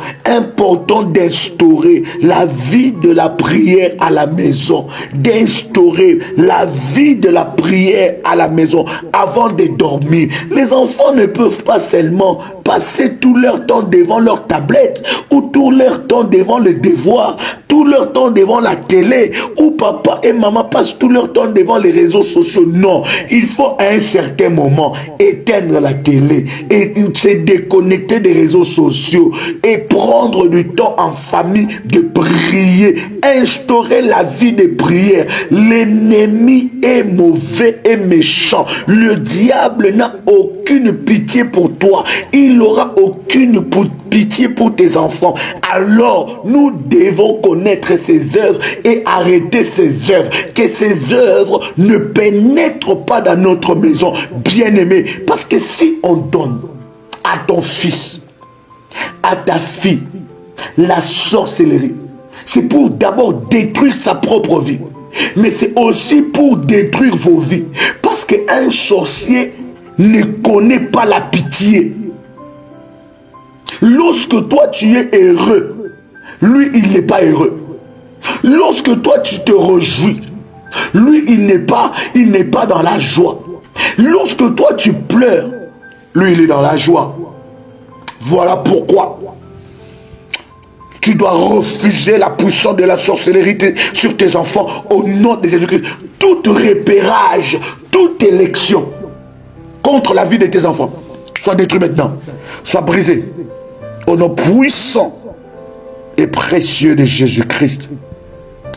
d'instaurer la vie de la prière à la maison, d'instaurer la vie de la prière à la maison avant de dormir. Les enfants ne peuvent pas seulement passer tout leur temps devant leur tablette ou tout leur temps devant le devoir, tout leur temps devant la télé, ou papa et maman passent tout leur temps devant les réseaux sociaux. Non, il faut à un certain moment éteindre la télé et se déconnecter des réseaux sociaux et prendre du temps en famille de prier, instaurer la vie de prière. L'ennemi est mauvais et méchant. Le diable n'a aucune pitié pour toi. Il n'aura aucune pitié pour tes enfants. Alors, nous devons connaître ses œuvres et arrêter ses œuvres. Que ces œuvres ne pénètrent pas dans notre maison, bien-aimé. Parce que si on donne à ton fils, à ta fille, la sorcellerie, c'est pour d'abord détruire sa propre vie. Mais c'est aussi pour détruire vos vies. Parce qu'un sorcier ne connaît pas la pitié. Lorsque toi tu es heureux, lui il n'est pas heureux. Lorsque toi tu te réjouis, lui il n'est pas dans la joie. Lorsque toi tu pleures, lui il est dans la joie. Voilà pourquoi tu dois refuser la puissance de la sorcellerie sur tes enfants au nom de Jésus-Christ. Tout repérage, toute élection contre la vie de tes enfants soit détruit maintenant, soit brisé au nom puissant et précieux de Jésus-Christ.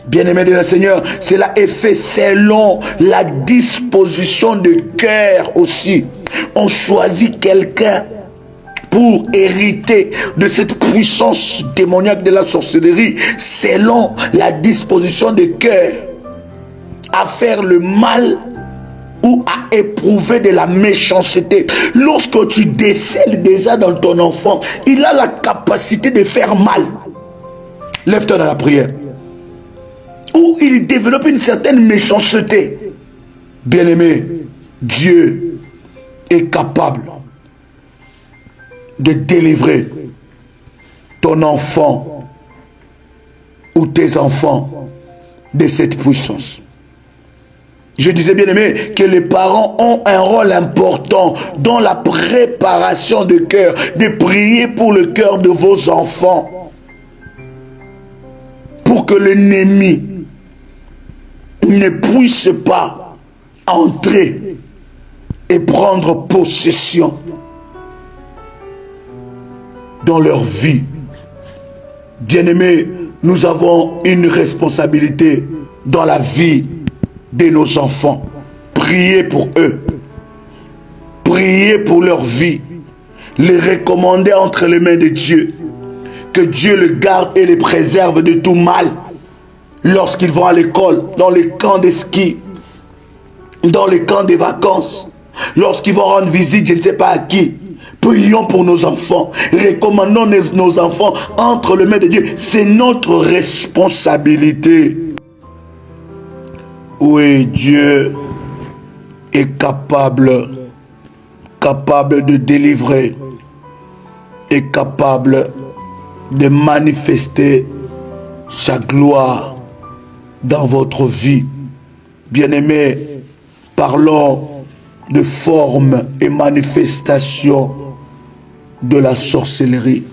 Bien-aimé de le Seigneur, cela est fait selon la disposition de cœur aussi. On choisit quelqu'un pour hériter de cette puissance démoniaque de la sorcellerie selon la disposition de cœur à faire le mal ou à éprouver de la méchanceté. Lorsque tu décèles déjà dans ton enfant, il a la capacité de faire mal. Lève-toi dans la prière. Ou il développe une certaine méchanceté. Bien-aimé, Dieu est capable de délivrer ton enfant ou tes enfants de cette puissance. Je disais, bien aimé, que les parents ont un rôle important dans la préparation de cœur, de prier pour le cœur de vos enfants, pour que l'ennemi ne puisse pas entrer et prendre possession dans leur vie. Bien-aimés, nous avons une responsabilité dans la vie de nos enfants. Priez pour eux. Priez pour leur vie. Les recommander entre les mains de Dieu. Que Dieu les garde et les préserve de tout mal. Lorsqu'ils vont à l'école, dans les camps de ski, dans les camps de vacances, lorsqu'ils vont rendre visite, je ne sais pas à qui. Prions pour nos enfants. Recommandons nos enfants entre les mains de Dieu. C'est notre responsabilité. Oui, Dieu est capable de délivrer, est capable de manifester sa gloire dans votre vie. Bien-aimés, parlons de forme et manifestation de la sorcellerie.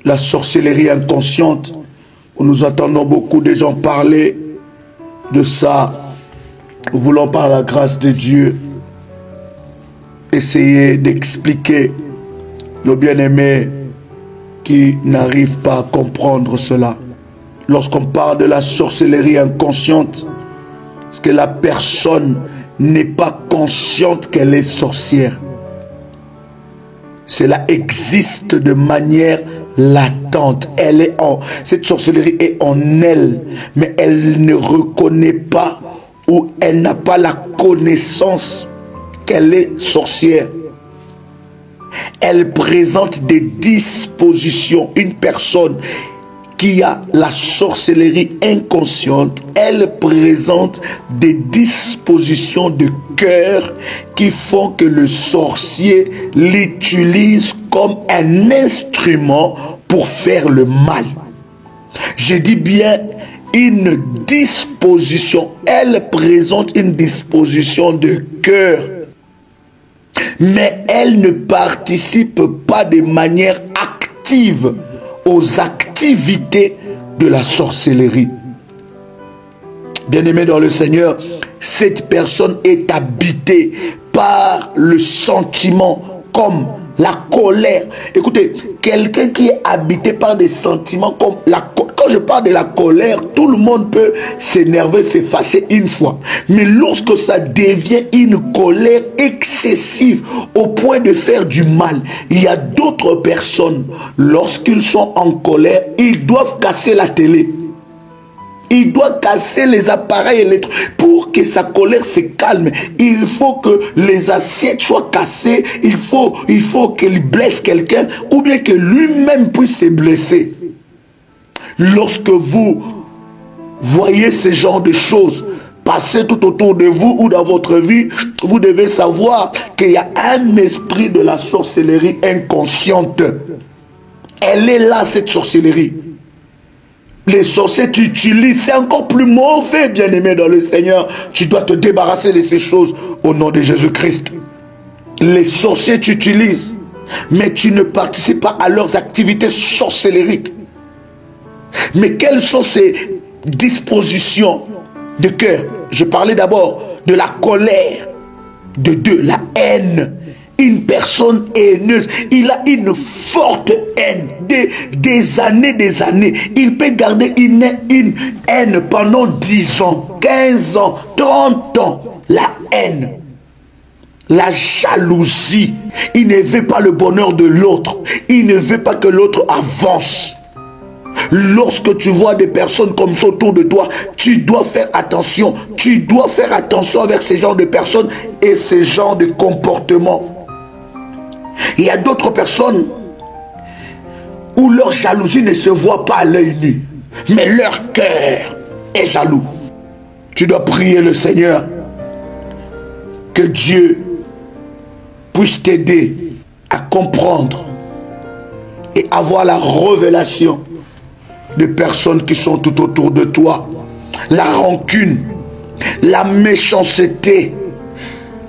La sorcellerie inconsciente, où nous entendons beaucoup de gens parler de ça. Nous voulons par la grâce de Dieu essayer d'expliquer, nos bien-aimés, qui n'arrivent pas à comprendre cela. Lorsqu'on parle de la sorcellerie inconsciente, c'est que la personne n'est pas consciente qu'elle est sorcière. Cela existe de manière latente. Cette sorcellerie est en elle, mais elle ne reconnaît pas ou elle n'a pas la connaissance qu'elle est sorcière. Elle présente des dispositions. Une personne qui a la sorcellerie inconsciente, elle présente des dispositions de cœur qui font que le sorcier l'utilise comme un instrument pour faire le mal. Je dis bien une disposition. Elle présente une disposition de cœur, mais elle ne participe pas de manière active aux activités de la sorcellerie. Bien-aimé dans le Seigneur, cette personne est habitée par le sentiment comme la colère. Écoutez, quelqu'un qui est habité par des sentiments comme la colère. Quand je parle de la colère, tout le monde peut s'énerver, se fâcher une fois. Mais lorsque ça devient une colère excessive au point de faire du mal, il y a d'autres personnes, lorsqu'ils sont en colère, ils doivent casser la télé. Il doit casser les appareils électriques pour que sa colère se calme. Il faut que les assiettes soient cassées. Il faut qu'il blesse quelqu'un ou bien que lui-même puisse se blesser. Lorsque vous voyez ce genre de choses passer tout autour de vous ou dans votre vie, vous devez savoir qu'il y a un esprit de la sorcellerie inconsciente. Elle est là, cette sorcellerie. Les sorciers t'utilisent, c'est encore plus mauvais, bien-aimé dans le Seigneur. Tu dois te débarrasser de ces choses au nom de Jésus-Christ. Les sorciers t'utilisent, mais tu ne participes pas à leurs activités sorcellériques. Mais quelles sont ces dispositions de cœur? Je parlais d'abord de la colère, de deux, la haine. Une personne haineuse, il a une forte haine, des années. Il peut garder une haine pendant 10 ans, 15 ans, 30 ans. La haine, la jalousie. Il ne veut pas le bonheur de l'autre. Il ne veut pas que l'autre avance. Lorsque tu vois des personnes comme ça autour de toi, tu dois faire attention. Tu dois faire attention avec ce genre de personnes et ce genre de comportement. Il y a d'autres personnes où leur jalousie ne se voit pas à l'œil nu, mais leur cœur est jaloux. Tu dois prier le Seigneur que Dieu puisse t'aider à comprendre et avoir la révélation de personnes qui sont tout autour de toi. La rancune, la méchanceté.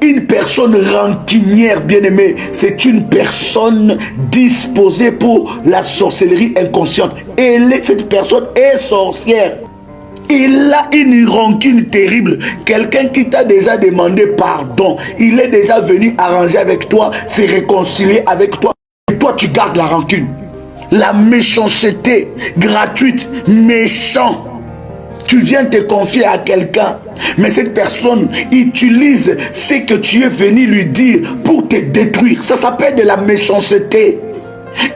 Une personne rancunière, bien-aimé, c'est une personne disposée pour la sorcellerie inconsciente. Et cette personne est sorcière. Il a une rancune terrible. Quelqu'un qui t'a déjà demandé pardon, il est déjà venu arranger avec toi, se réconcilier avec toi. Et toi, tu gardes la rancune. La méchanceté gratuite, méchant. Tu viens te confier à quelqu'un, mais cette personne utilise ce que tu es venu lui dire pour te détruire. Ça s'appelle de la méchanceté.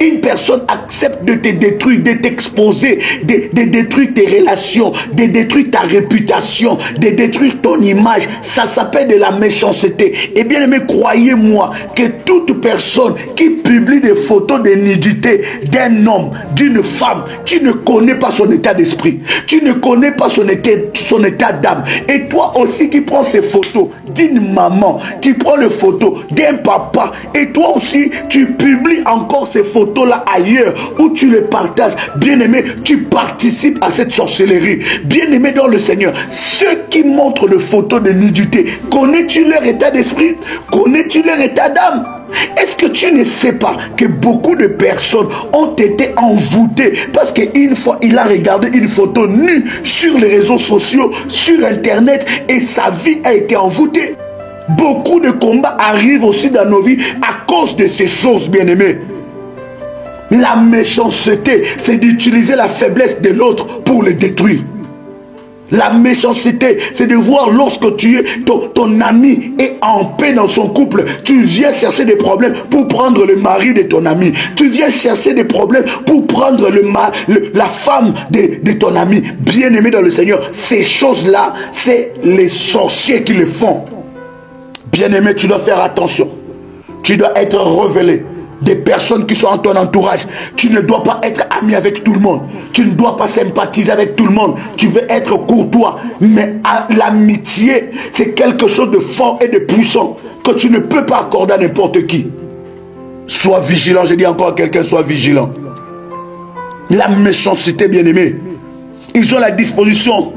Une personne accepte de te détruire, de t'exposer, de détruire tes relations, de détruire ta réputation, de détruire ton image. Ça s'appelle de la méchanceté. Et bien aimé, croyez-moi que toute personne qui publie des photos de nudité d'un homme, d'une femme, tu ne connais pas son état d'esprit. Tu ne connais pas son état d'âme. Et toi aussi qui prends ces photos d'une maman, tu prends les photos d'un papa, et toi aussi tu publies encore ces photos-là ailleurs où tu les partages. Bien-aimé, tu participes à cette sorcellerie. Bien-aimé dans le Seigneur, ceux qui montrent des photos de nudité, connais-tu leur état d'esprit? Connais-tu leur état d'âme? Est-ce que tu ne sais pas que beaucoup de personnes ont été envoûtées parce qu'une fois il a regardé une photo nue sur les réseaux sociaux, sur internet, et sa vie a été envoûtée? Beaucoup de combats arrivent aussi dans nos vies à cause de ces choses, bien-aimés. La méchanceté, c'est d'utiliser la faiblesse de l'autre pour le détruire. La méchanceté, c'est de voir lorsque ton ami est en paix dans son couple, tu viens chercher des problèmes pour prendre le mari de ton ami. Tu viens chercher des problèmes pour prendre la femme de ton ami. Bien-aimé dans le Seigneur, ces choses-là, c'est les sorciers qui le font. Bien-aimé, tu dois faire attention. Tu dois être révélé. Des personnes qui sont en ton entourage. Tu ne dois pas être ami avec tout le monde. Tu ne dois pas sympathiser avec tout le monde. Tu veux être courtois. Mais l'amitié, c'est quelque chose de fort et de puissant que tu ne peux pas accorder à n'importe qui. Sois vigilant. Je dis encore à quelqu'un, sois vigilant. La méchanceté, bien-aimé. Ils ont la disposition,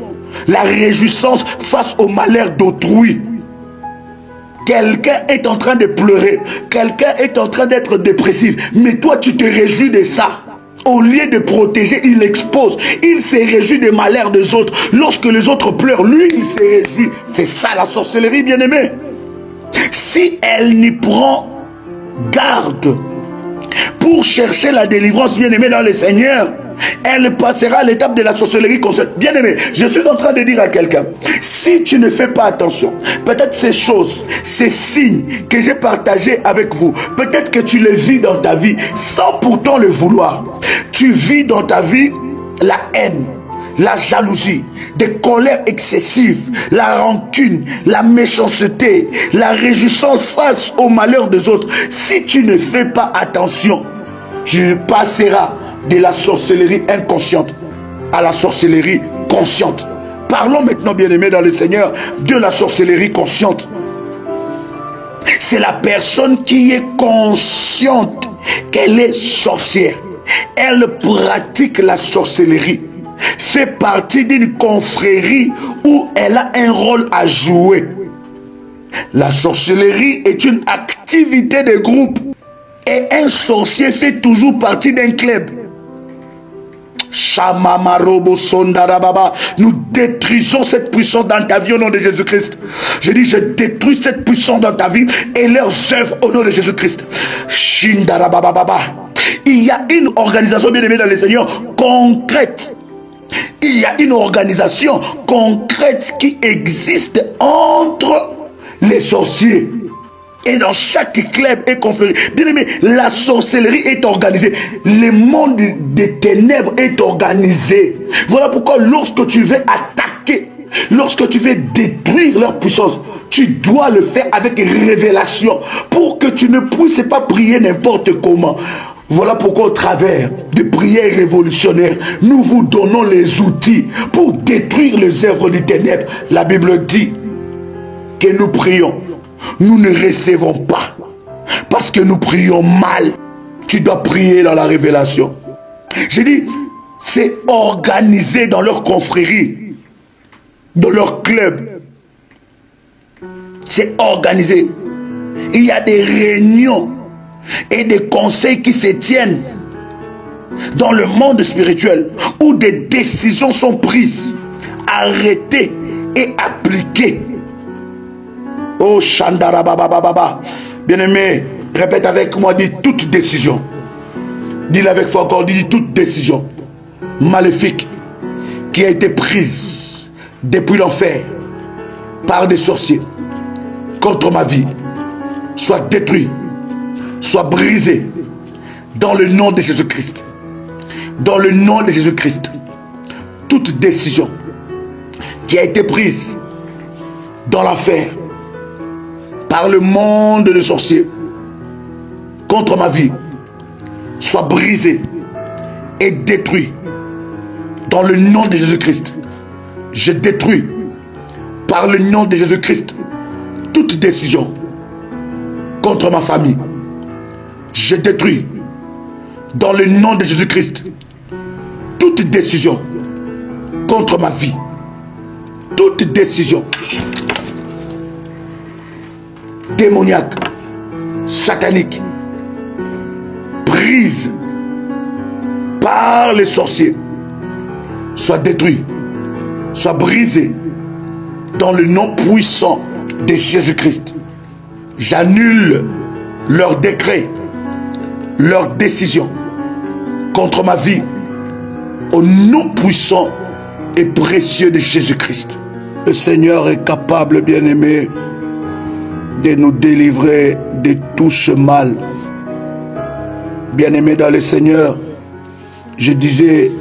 la réjouissance face au malheur d'autrui. Quelqu'un est en train de pleurer. Quelqu'un est en train d'être dépressif. Mais toi, tu te réjouis de ça. Au lieu de protéger, il expose. Il se réjouit des malheurs des autres. Lorsque les autres pleurent, lui, il se réjouit. C'est ça la sorcellerie, bien-aimé. Si elle n'y prend garde pour chercher la délivrance, bien-aimé dans le Seigneur, elle passera à l'étape de la sorcellerie consciente. Bien-aimé, je suis en train de dire à quelqu'un, si tu ne fais pas attention, peut-être ces choses, ces signes que j'ai partagés avec vous, peut-être que tu les vis dans ta vie sans pourtant le vouloir. Tu vis dans ta vie la haine, la jalousie, des colères excessives, la rancune, la méchanceté, la réjouissance face au malheur des autres. Si tu ne fais pas attention, tu passeras de la sorcellerie inconsciente à la sorcellerie consciente. Parlons maintenant, bien-aimés dans le Seigneur, de la sorcellerie consciente. C'est la personne qui est consciente qu'elle est sorcière. Elle pratique la sorcellerie, fait partie d'une confrérie où elle a un rôle à jouer. La sorcellerie est une activité de groupe et un sorcier fait toujours partie d'un club. Nous détruisons cette puissance dans ta vie au nom de Jésus-Christ. Je dis, je détruis cette puissance dans ta vie et leurs œuvres au nom de Jésus-Christ. Il y a une organisation, bien aimée dans le Seigneur, concrète. Il y a une organisation concrète qui existe entre les sorciers. Et dans chaque club et confrérie, bien aimé, la sorcellerie est organisée. Le monde des ténèbres est organisé. Voilà pourquoi lorsque tu veux attaquer, lorsque tu veux détruire leur puissance, tu dois le faire avec révélation pour que tu ne puisses pas prier n'importe comment. Voilà pourquoi au travers de prières révolutionnaires, nous vous donnons les outils pour détruire les œuvres des ténèbres. La Bible dit que nous prions. Nous ne recevons pas parce que nous prions mal. Tu dois prier dans la révélation. J'ai dit, c'est organisé dans leur confrérie, dans leur club. C'est organisé. Il y a des réunions et des conseils qui se tiennent dans le monde spirituel où des décisions sont prises, arrêtées et appliquées. Oh Shandara Baba Baba. Bien-aimé, répète avec moi, dis toute décision. Dis-le avec foi encore, dis toute décision maléfique qui a été prise depuis l'enfer par des sorciers contre ma vie, soit détruite, soit brisée dans le nom de Jésus-Christ. Dans le nom de Jésus-Christ. Toute décision qui a été prise dans l'enfer par le monde de sorciers contre ma vie soit brisé et détruit dans le nom de Jésus-Christ. Je détruis par le nom de Jésus-Christ toute décision contre ma famille. Je détruis dans le nom de Jésus-Christ toute décision contre ma vie. Toute décision démoniaque, satanique, prise par les sorciers, soit détruite, soit brisée dans le nom puissant de Jésus-Christ. J'annule leurs décrets, leurs décisions, contre ma vie. Au nom puissant et précieux de Jésus-Christ. Le Seigneur est capable, bien-aimé, de nous délivrer de tout ce mal. Bien-aimés dans le Seigneur, je disais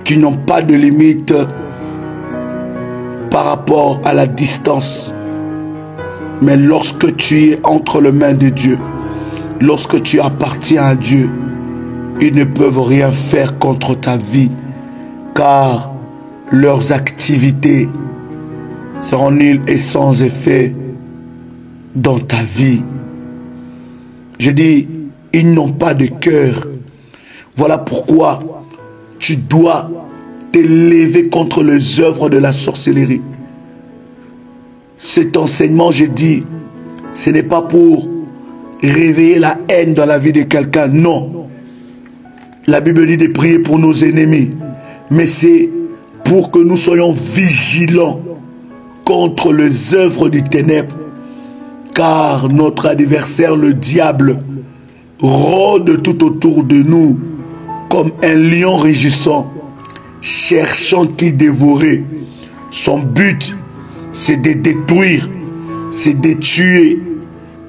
qu'ils n'ont pas de limite par rapport à la distance. Mais lorsque tu es entre les mains de Dieu, lorsque tu appartiens à Dieu, ils ne peuvent rien faire contre ta vie, car leurs activités seront nulles et sans effet dans ta vie. Je dis, ils n'ont pas de cœur. Voilà pourquoi tu dois t'élever contre les œuvres de la sorcellerie. Cet enseignement, je dis, ce n'est pas pour réveiller la haine dans la vie de quelqu'un, non. La Bible dit de prier pour nos ennemis, mais c'est pour que nous soyons vigilants contre les œuvres du ténèbre, car notre adversaire, le diable, rôde tout autour de nous comme un lion rugissant, cherchant qui dévorer. Son but, c'est de détruire, c'est de tuer,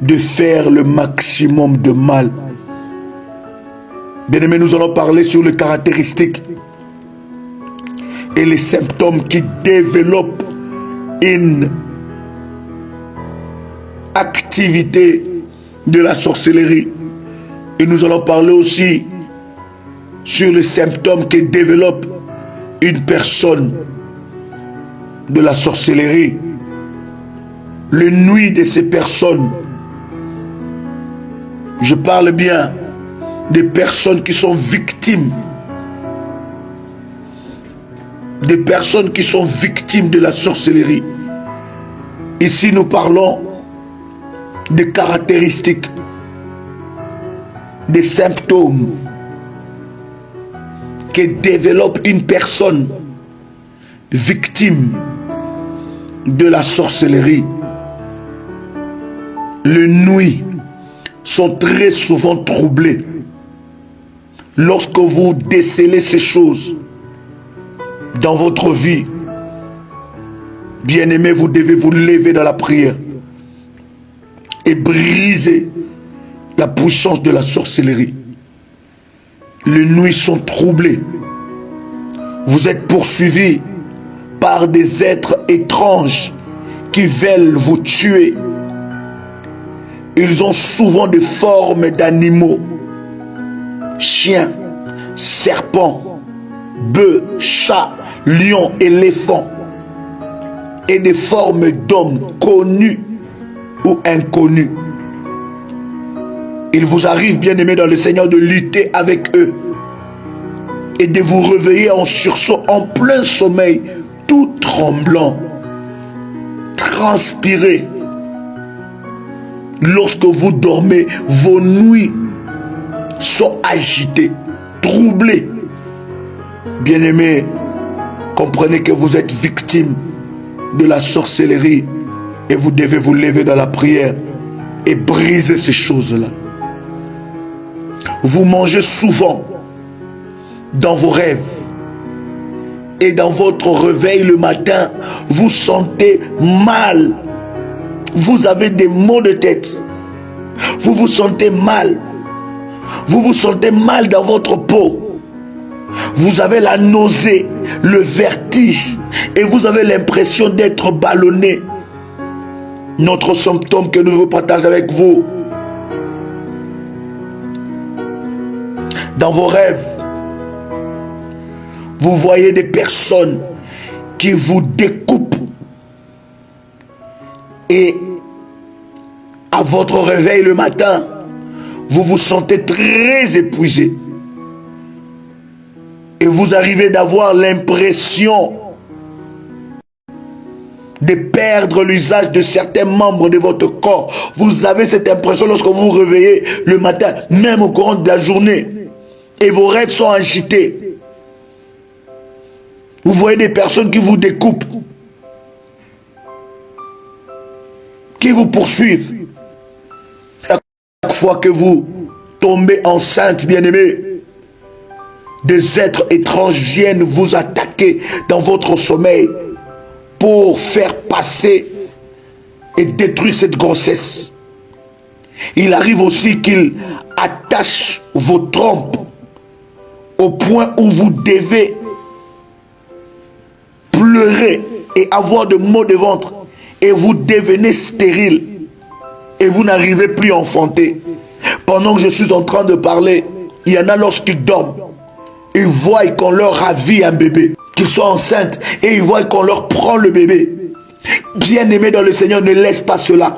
de faire le maximum de mal. Bien-aimés, nous allons parler sur les caractéristiques et les symptômes qui développent une activité de la sorcellerie. Et nous allons parler aussi sur les symptômes que développe une personne de la sorcellerie. Le nuit de ces personnes. Je parle bien des personnes qui sont victimes. Des personnes qui sont victimes de la sorcellerie. Ici, nous parlons des caractéristiques, des symptômes que développe une personne victime de la sorcellerie. Les nuits sont très souvent troublées. Lorsque vous décelez ces choses dans votre vie, bien-aimés, vous devez vous lever dans la prière et briser la puissance de la sorcellerie. Les nuits sont troublées. Vous êtes poursuivis par des êtres étranges qui veulent vous tuer. Ils ont souvent des formes d'animaux, chiens, serpents, bœufs, chats, lions, éléphants, et des formes d'hommes connus ou inconnus. Il vous arrive, bien-aimés dans le Seigneur, de lutter avec eux et de vous réveiller en sursaut, en plein sommeil, tout tremblant, transpiré. Lorsque vous dormez, vos nuits sont agitées, troublées. Bien-aimés, comprenez que vous êtes victime de la sorcellerie et vous devez vous lever dans la prière et briser ces choses-là. Vous mangez souvent dans vos rêves et dans votre réveil le matin, vous sentez mal. Vous avez des maux de tête. Vous vous sentez mal. Vous vous sentez mal dans votre peau. Vous avez la nausée, le vertige et vous avez l'impression d'être ballonné. Notre symptôme que nous vous partageons avec vous. Dans vos rêves, vous voyez des personnes qui vous découpent. Et à votre réveil le matin, vous vous sentez très épuisé. Et vous arrivez d'avoir l'impression de perdre l'usage de certains membres de votre corps. Vous avez cette impression lorsque vous vous réveillez le matin, même au courant de la journée. Et vos rêves sont agités. Vous voyez des personnes qui vous découpent, qui vous poursuivent. Chaque fois que vous tombez enceinte, bien-aimé, des êtres étranges viennent vous attaquer dans votre sommeil pour faire passer et détruire cette grossesse. Il arrive aussi qu'ils attachent vos trompes au point où vous devez pleurer et avoir de maux de ventre et vous devenez stérile et vous n'arrivez plus à enfanter. Pendant que je suis en train de parler, il y en a lorsqu'ils dorment, ils voient qu'on leur ravit un bébé, qu'ils soient enceintes et ils voient qu'on leur prend le bébé. Bien-aimé dans le Seigneur, ne laisse pas cela.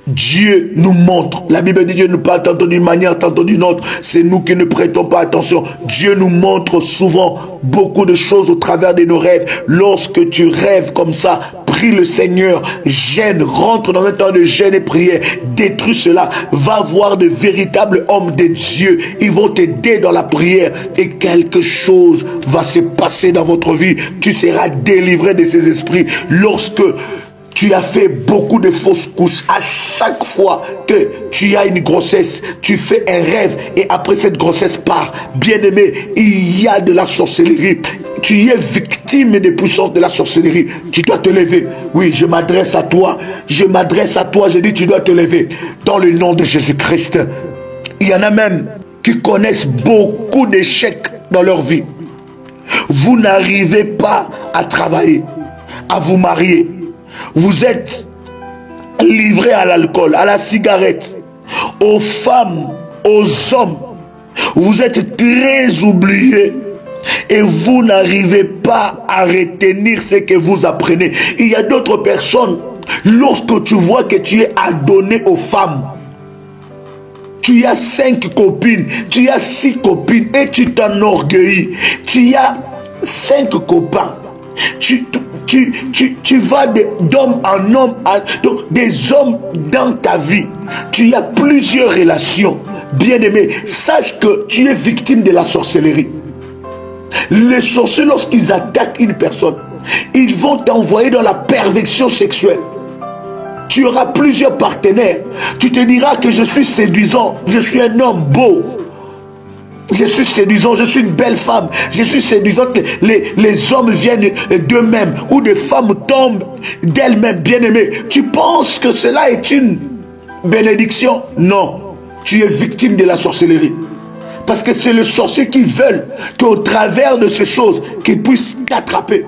Dieu nous montre, la Bible dit Dieu nous parle tantôt d'une manière, tantôt d'une autre. C'est nous qui ne prêtons pas attention. Dieu nous montre souvent beaucoup de choses au travers de nos rêves. Lorsque tu rêves comme ça, prie le Seigneur, gêne, rentre dans un temps de gêne et prière, détruis cela, va voir de véritables hommes de Dieu. Ils vont t'aider dans la prière et quelque chose va se passer dans votre vie. Tu seras délivré de ces esprits. Lorsque tu as fait beaucoup de fausses couches. À chaque fois que tu as une grossesse, tu fais un rêve et après cette grossesse part. Bien-aimé, il y a de la sorcellerie. Tu es victime des puissances de la sorcellerie. Tu dois te lever. Oui, je m'adresse à toi. Je m'adresse à toi. Je dis, tu dois te lever. Dans le nom de Jésus-Christ. Il y en a même qui connaissent beaucoup d'échecs dans leur vie. Vous n'arrivez pas à travailler, à vous marier. Vous êtes livré à l'alcool, à la cigarette, aux femmes, aux hommes. Vous êtes très oubliés et vous n'arrivez pas à retenir ce que vous apprenez. Il y a d'autres personnes, lorsque tu vois que tu es adonné aux femmes, tu as 5 copines, tu as 6 copines et tu t'enorgueillis. Tu as 5 copains. Tu vas d'homme en homme, donc des hommes dans ta vie. Tu as plusieurs relations. Bien-aimé, sache que tu es victime de la sorcellerie. Les sorciers, lorsqu'ils attaquent une personne, ils vont t'envoyer dans la perversion sexuelle. Tu auras plusieurs partenaires. Tu te diras que je suis séduisant, je suis un homme beau. Je suis séduisant, je suis une belle femme, je suis séduisante. Les hommes viennent d'eux-mêmes ou des femmes tombent d'elles-mêmes. Bien-aimé, tu penses que cela est une bénédiction? Non, tu es victime de la sorcellerie. Parce que c'est les sorciers qui veulent qu'au travers de ces choses, qu'ils puissent t'attraper.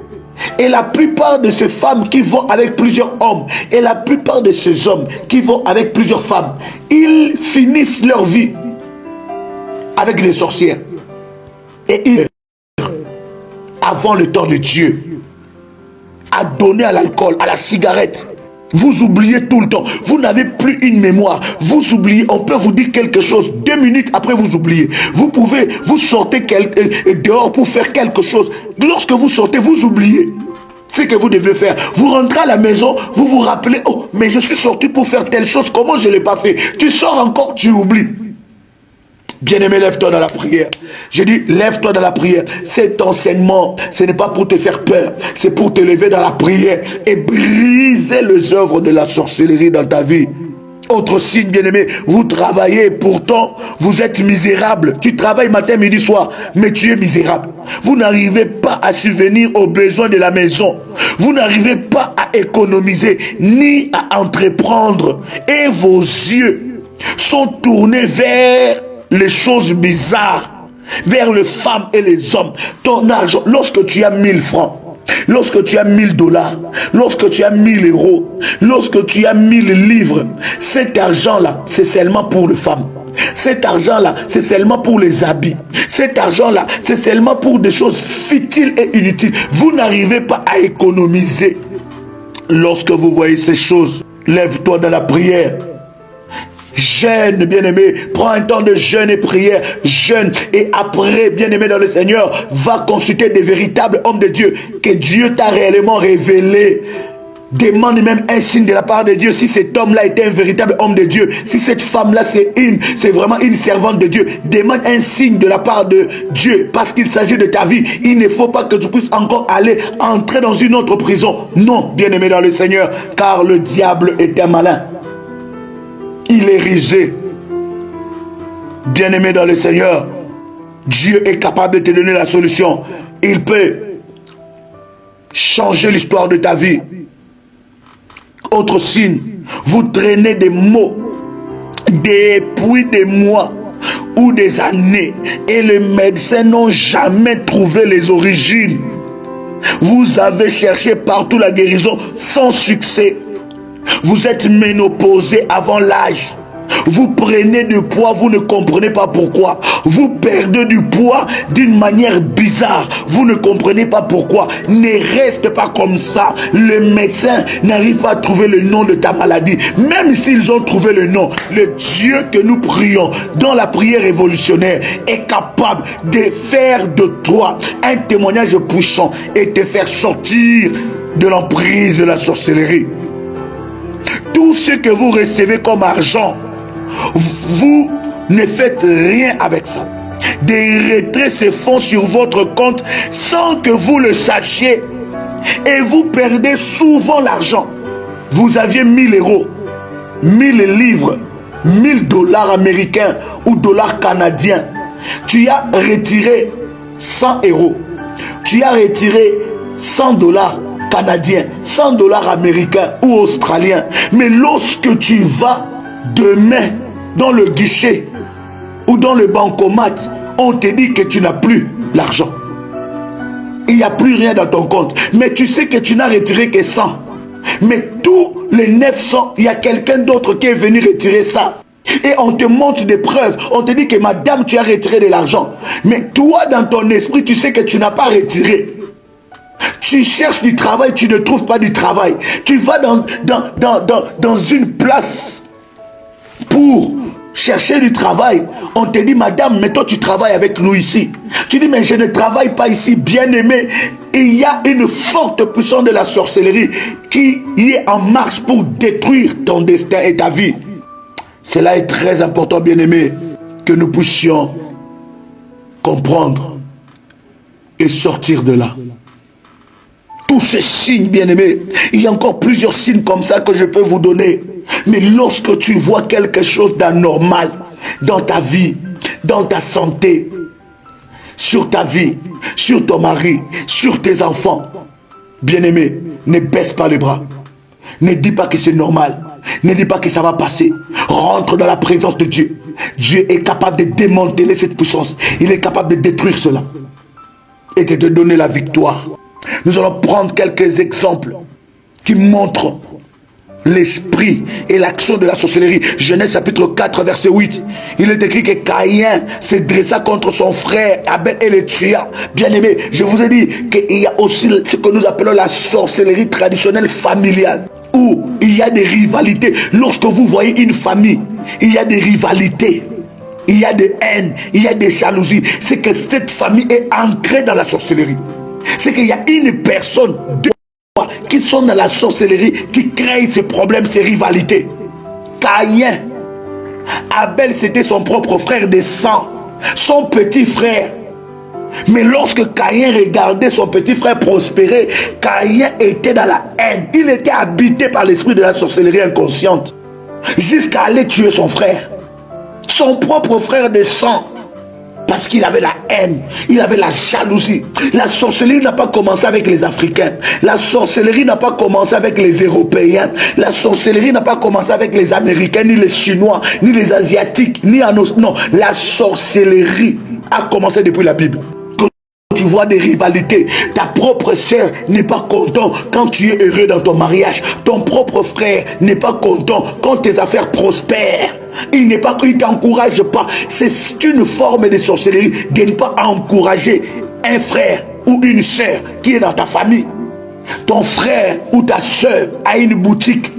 Et la plupart de ces femmes qui vont avec plusieurs hommes, et la plupart de ces hommes qui vont avec plusieurs femmes, ils finissent leur vie avec des sorcières. Et ils avant le temps de Dieu, à donner à l'alcool, à la cigarette. Vous oubliez tout le temps. Vous n'avez plus une mémoire. Vous oubliez. On peut vous dire quelque chose. 2 minutes après, vous oubliez. Vous sortez dehors pour faire quelque chose. Lorsque vous sortez, vous oubliez ce que vous devez faire. Vous rentrez à la maison, vous vous rappelez, oh, mais je suis sorti pour faire telle chose. Comment je ne l'ai pas fait? Tu sors encore, tu oublies. Bien-aimé, lève-toi dans la prière. Je dis, lève-toi dans la prière. Cet enseignement, ce n'est pas pour te faire peur, c'est pour te lever dans la prière et briser les œuvres de la sorcellerie dans ta vie. Autre signe, bien-aimé, vous travaillez, pourtant vous êtes misérable. Tu travailles matin, midi, soir, mais tu es misérable. Vous n'arrivez pas à subvenir aux besoins de la maison. Vous n'arrivez pas à économiser, ni à entreprendre. Et vos yeux sont tournés vers les choses bizarres, vers les femmes et les hommes. Ton argent, lorsque tu as 1000 francs, lorsque tu as 1000 dollars, lorsque tu as 1000 euros, lorsque tu as 1000 livres, cet argent-là, c'est seulement pour les femmes. Cet argent-là, c'est seulement pour les habits. Cet argent-là, c'est seulement pour des choses futiles et inutiles. Vous n'arrivez pas à économiser. Lorsque vous voyez ces choses, lève-toi dans la prière. Jeûne, bien-aimé, prends un temps de jeûne et prière, jeûne, et après, bien-aimé dans le Seigneur, va consulter des véritables hommes de Dieu, que Dieu t'a réellement révélé. Demande même un signe de la part de Dieu, si cet homme-là était un véritable homme de Dieu, si cette femme-là c'est vraiment une servante de Dieu, demande un signe de la part de Dieu, parce qu'il s'agit de ta vie. Il ne faut pas que tu puisses encore aller entrer dans une autre prison. Non, bien-aimé dans le Seigneur, car le diable est un malin. Il est rusé. Bien-aimé dans le Seigneur, Dieu est capable de te donner la solution. Il peut changer l'histoire de ta vie. Autre signe, vous traînez des maux depuis des mois ou des années et les médecins n'ont jamais trouvé les origines. Vous avez cherché partout la guérison sans succès. Vous êtes ménopausé avant l'âge. Vous prenez du poids, vous ne comprenez pas pourquoi. Vous perdez du poids d'une manière bizarre. Vous ne comprenez pas pourquoi. Ne reste pas comme ça. Le médecin n'arrive pas à trouver le nom de ta maladie. Même s'ils ont trouvé le nom, le Dieu que nous prions dans la prière révolutionnaire est capable de faire de toi un témoignage puissant et te faire sortir de l'emprise de la sorcellerie. Tout ce que vous recevez comme argent, vous ne faites rien avec ça. Des retraits se font sur votre compte sans que vous le sachiez. Et vous perdez souvent l'argent. Vous aviez 1000 euros, 1000 livres, 1000 dollars américains ou dollars canadiens. Tu as retiré 100 euros. Tu as retiré 100 dollars canadiens, 100 dollars américains ou australiens. Mais lorsque tu vas demain dans le guichet ou dans le bancomat, on te dit que tu n'as plus l'argent. Il n'y a plus rien dans ton compte. Mais tu sais que tu n'as retiré que 100. Mais tous les 900, il y a quelqu'un d'autre qui est venu retirer ça. Et on te montre des preuves. On te dit que madame, tu as retiré de l'argent. Mais toi, dans ton esprit, tu sais que tu n'as pas retiré. Tu cherches du travail, tu ne trouves pas du travail. Tu vas dans une place pour chercher du travail. On te dit, madame, mais toi tu travailles avec nous ici. Tu dis, mais je ne travaille pas ici, bien aimé. Il y a une forte puissance de la sorcellerie qui est en marche pour détruire ton destin et ta vie. Cela est très important, bien aimé, que nous puissions comprendre et sortir de là. Tous ces signes, bien aimés, il y a encore plusieurs signes comme ça que je peux vous donner. Mais lorsque tu vois quelque chose d'anormal dans ta vie, dans ta santé, sur ta vie, sur ton mari, sur tes enfants, bien aimé, ne baisse pas les bras. Ne dis pas que c'est normal. Ne dis pas que ça va passer. Rentre dans la présence de Dieu. Dieu est capable de démanteler cette puissance. Il est capable de détruire cela et de te donner la victoire. Nous allons prendre quelques exemples qui montrent l'esprit et l'action de la sorcellerie. Genèse chapitre 4 verset 8. Il est écrit que Caïn se dressa contre son frère Abel et le tua. Bien aimé, je vous ai dit qu'il y a aussi ce que nous appelons la sorcellerie traditionnelle familiale, où il y a des rivalités. Lorsque vous voyez une famille, il y a des rivalités, il y a des haines, il y a des jalousies. C'est que cette famille est ancrée dans la sorcellerie. C'est qu'il y a une personne, deux qui sont dans la sorcellerie, qui créent ces problèmes, ces rivalités. Caïn, Abel, c'était son propre frère de sang, son petit frère. Mais lorsque Caïn regardait son petit frère prospérer, Caïn était dans la haine. Il était habité par l'esprit de la sorcellerie inconsciente, jusqu'à aller tuer son frère, son propre frère de sang. Parce qu'il avait la haine, il avait la jalousie. La sorcellerie n'a pas commencé avec les Africains. La sorcellerie n'a pas commencé avec les Européens. La sorcellerie n'a pas commencé avec les Américains, ni les Chinois, ni les Asiatiques, ni en Occident. Non, la sorcellerie a commencé depuis la Bible. Quand tu vois des rivalités, ta propre sœur n'est pas content quand tu es heureux dans ton mariage. Ton propre frère n'est pas content quand tes affaires prospèrent. Il ne t'encourage pas. C'est une forme de sorcellerie de ne pas encourager un frère ou une sœur qui est dans ta famille. Ton frère ou ta sœur a une boutique,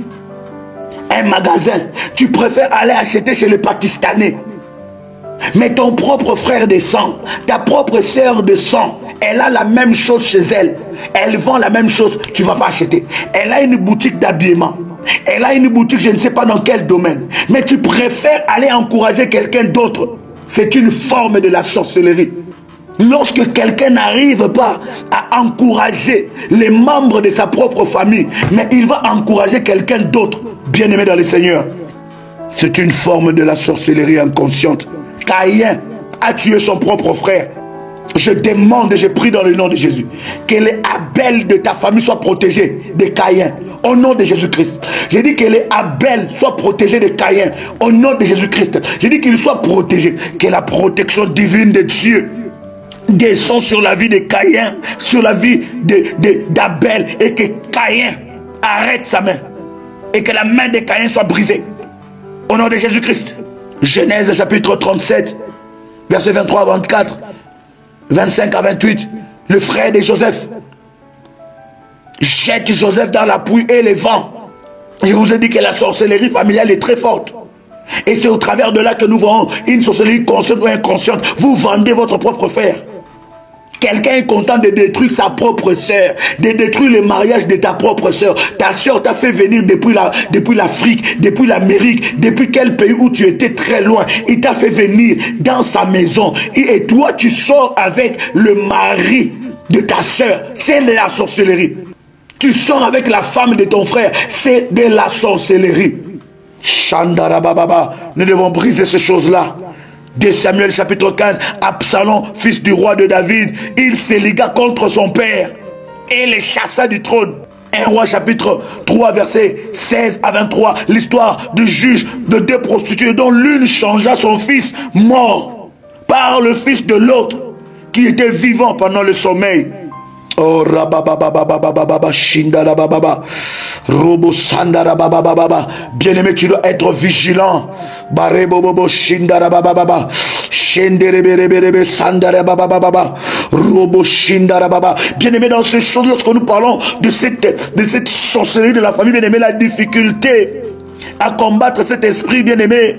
un magasin. Tu préfères aller acheter chez les Pakistanais. Mais ton propre frère de sang, ta propre sœur de sang, elle a la même chose chez elle. Elle vend la même chose, tu ne vas pas acheter. Elle a une boutique d'habillement. Elle a une boutique, je ne sais pas dans quel domaine. Mais tu préfères aller encourager quelqu'un d'autre. C'est une forme de la sorcellerie. Lorsque quelqu'un n'arrive pas à encourager les membres de sa propre famille, mais il va encourager quelqu'un d'autre, bien aimé dans le Seigneur, c'est une forme de la sorcellerie inconsciente. Caïn a tué son propre frère. Je demande et je prie dans le nom de Jésus que les Abel de ta famille soient protégés de Caïn. Au nom de Jésus-Christ. J'ai dit que les Abel soient protégés de Caïn. Au nom de Jésus-Christ. J'ai dit qu'ils soient protégés. Que la protection divine de Dieu descend sur la vie de Caïn, sur la vie d'Abel, et que Caïn arrête sa main. Et que la main de Caïn soit brisée. Au nom de Jésus-Christ. Genèse chapitre 37, verset 23 à 24, 25 à 28. Le frère de Joseph jette Joseph dans la pluie et les vents. Je vous ai dit que la sorcellerie familiale est très forte. Et c'est au travers de là que nous voyons une sorcellerie consciente ou inconsciente. Vous vendez votre propre frère. Quelqu'un est content de détruire sa propre sœur, de détruire le mariage de ta propre sœur. Ta sœur t'a fait venir depuis l'Afrique, depuis l'Amérique, depuis quel pays où tu étais très loin. Il t'a fait venir dans sa maison. Et toi, tu sors avec le mari de ta sœur. C'est de la sorcellerie. Tu sors avec la femme de ton frère. C'est de la sorcellerie. Shandarababa. Nous devons briser ces choses-là. De Samuel chapitre 15, Absalom, fils du roi de David, il se liguea contre son père et le chassa du trône. 1 Roi chapitre 3 verset 16 à 23, l'histoire du juge de deux prostituées dont l'une changea son fils mort par le fils de l'autre qui était vivant pendant le sommeil. Oh rabababababababa shindarabababa robo sandarabababa. Bien-aimé, tu dois être vigilant. Barebobobo shindarabababa shendereberebe sandarabababa robo shindarababa. Bien-aimé, dans ces choses, lorsque nous parlons de cette sorcellerie de la famille, bien-aimé, la difficulté à combattre cet esprit, bien-aimé,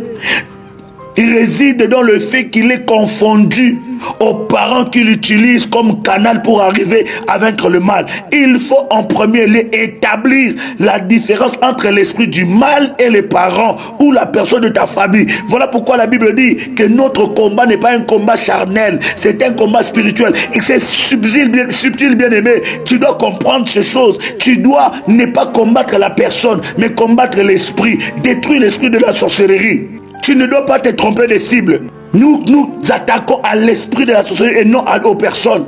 il réside dans le fait qu'il est confondu aux parents qu'il utilise comme canal pour arriver à vaincre le mal. Il faut en premier lieu établir la différence entre l'esprit du mal et les parents ou la personne de ta famille. Voilà pourquoi la Bible dit que notre combat n'est pas un combat charnel, c'est un combat spirituel. Et c'est subtil, bien aimé. Tu dois comprendre ces choses. Tu dois ne pas combattre la personne, mais combattre l'esprit, détruire l'esprit de la sorcellerie. Tu ne dois pas te tromper de cible. Nous attaquons à l'esprit de la sorcellerie et non aux personnes.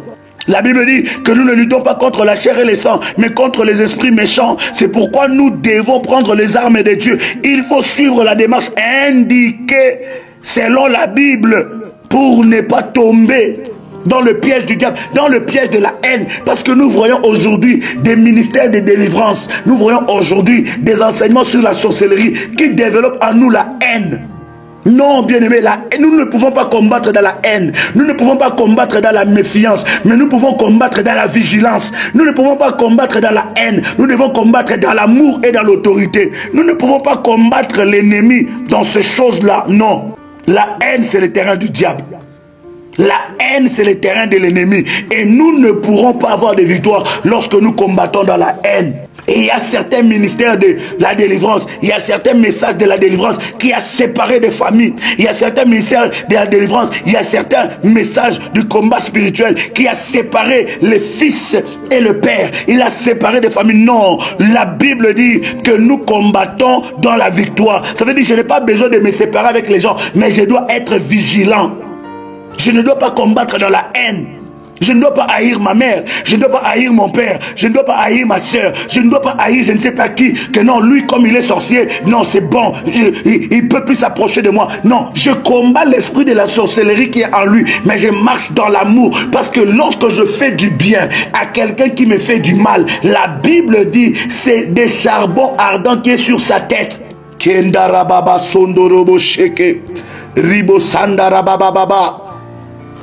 La Bible dit que nous ne luttons pas contre la chair et le sang, mais contre les esprits méchants. C'est pourquoi nous devons prendre les armes de Dieu. Il faut suivre la démarche indiquée selon la Bible pour ne pas tomber dans le piège du diable, dans le piège de la haine. Parce que nous voyons aujourd'hui des ministères de délivrance. Nous voyons aujourd'hui des enseignements sur la sorcellerie qui développent en nous la haine. Non, bien-aimé, nous ne pouvons pas combattre dans la haine. Nous ne pouvons pas combattre dans la méfiance. Mais nous pouvons combattre dans la vigilance. Nous ne pouvons pas combattre dans la haine. Nous devons combattre dans l'amour et dans l'autorité. Nous ne pouvons pas combattre l'ennemi dans ces choses-là. Non. La haine, c'est le terrain du diable. La haine, c'est le terrain de l'ennemi. Et nous ne pourrons pas avoir de victoire lorsque nous combattons dans la haine. Et il y a certains ministères de la délivrance, il y a certains messages de la délivrance qui a séparé des familles. Il y a certains ministères de la délivrance, il y a certains messages du combat spirituel qui a séparé les fils et le père. Il a séparé des familles. Non, la Bible dit que nous combattons dans la victoire. Ça veut dire que je n'ai pas besoin de me séparer avec les gens, mais je dois être vigilant. Je ne dois pas combattre dans la haine. Je ne dois pas haïr ma mère, je ne dois pas haïr mon père, je ne dois pas haïr ma soeur, je ne dois pas haïr je ne sais pas qui, que non, lui comme il est sorcier, non c'est bon, il ne peut plus s'approcher de moi. Non, je combats l'esprit de la sorcellerie qui est en lui, mais je marche dans l'amour, parce que lorsque je fais du bien à quelqu'un qui me fait du mal, la Bible dit, c'est des charbons ardents qui est sur sa tête.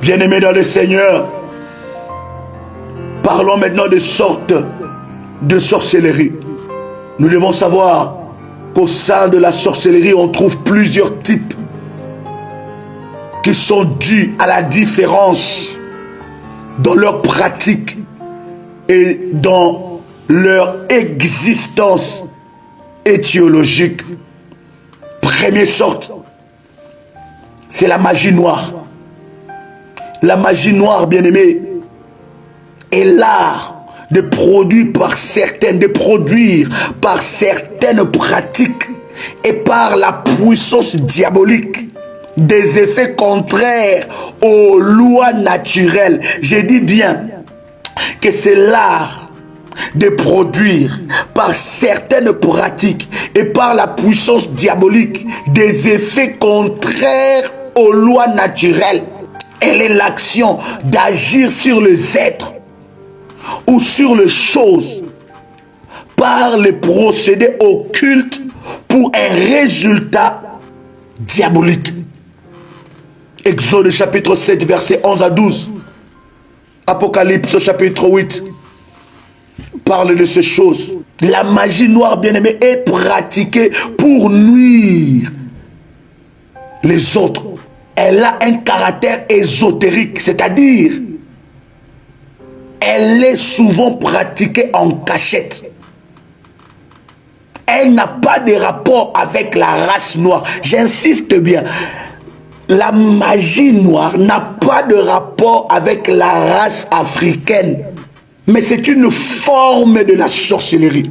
Bien-aimé dans le Seigneur, parlons maintenant de sortes de sorcellerie. Nous devons savoir qu'au sein de la sorcellerie, on trouve plusieurs types qui sont dus à la différence dans leur pratique et dans leur existence étiologique. Première sorte, c'est la magie noire. La magie noire, bien-aimé, est l'art de produire par certaines pratiques et par la puissance diabolique des effets contraires aux lois naturelles. Je dis bien que c'est l'art de produire par certaines pratiques et par la puissance diabolique des effets contraires aux lois naturelles. Elle est l'action d'agir sur les êtres ou sur les choses par les procédés occultes pour un résultat diabolique. Exode chapitre 7, versets 11 à 12. Apocalypse chapitre 8 parle de ces choses. La magie noire, bien-aimée, est pratiquée pour nuire les autres. Elle a un caractère ésotérique, c'est-à-dire elle est souvent pratiquée en cachette. Elle n'a pas de rapport avec la race noire. J'insiste bien. La magie noire n'a pas de rapport avec la race africaine. Mais c'est une forme de la sorcellerie.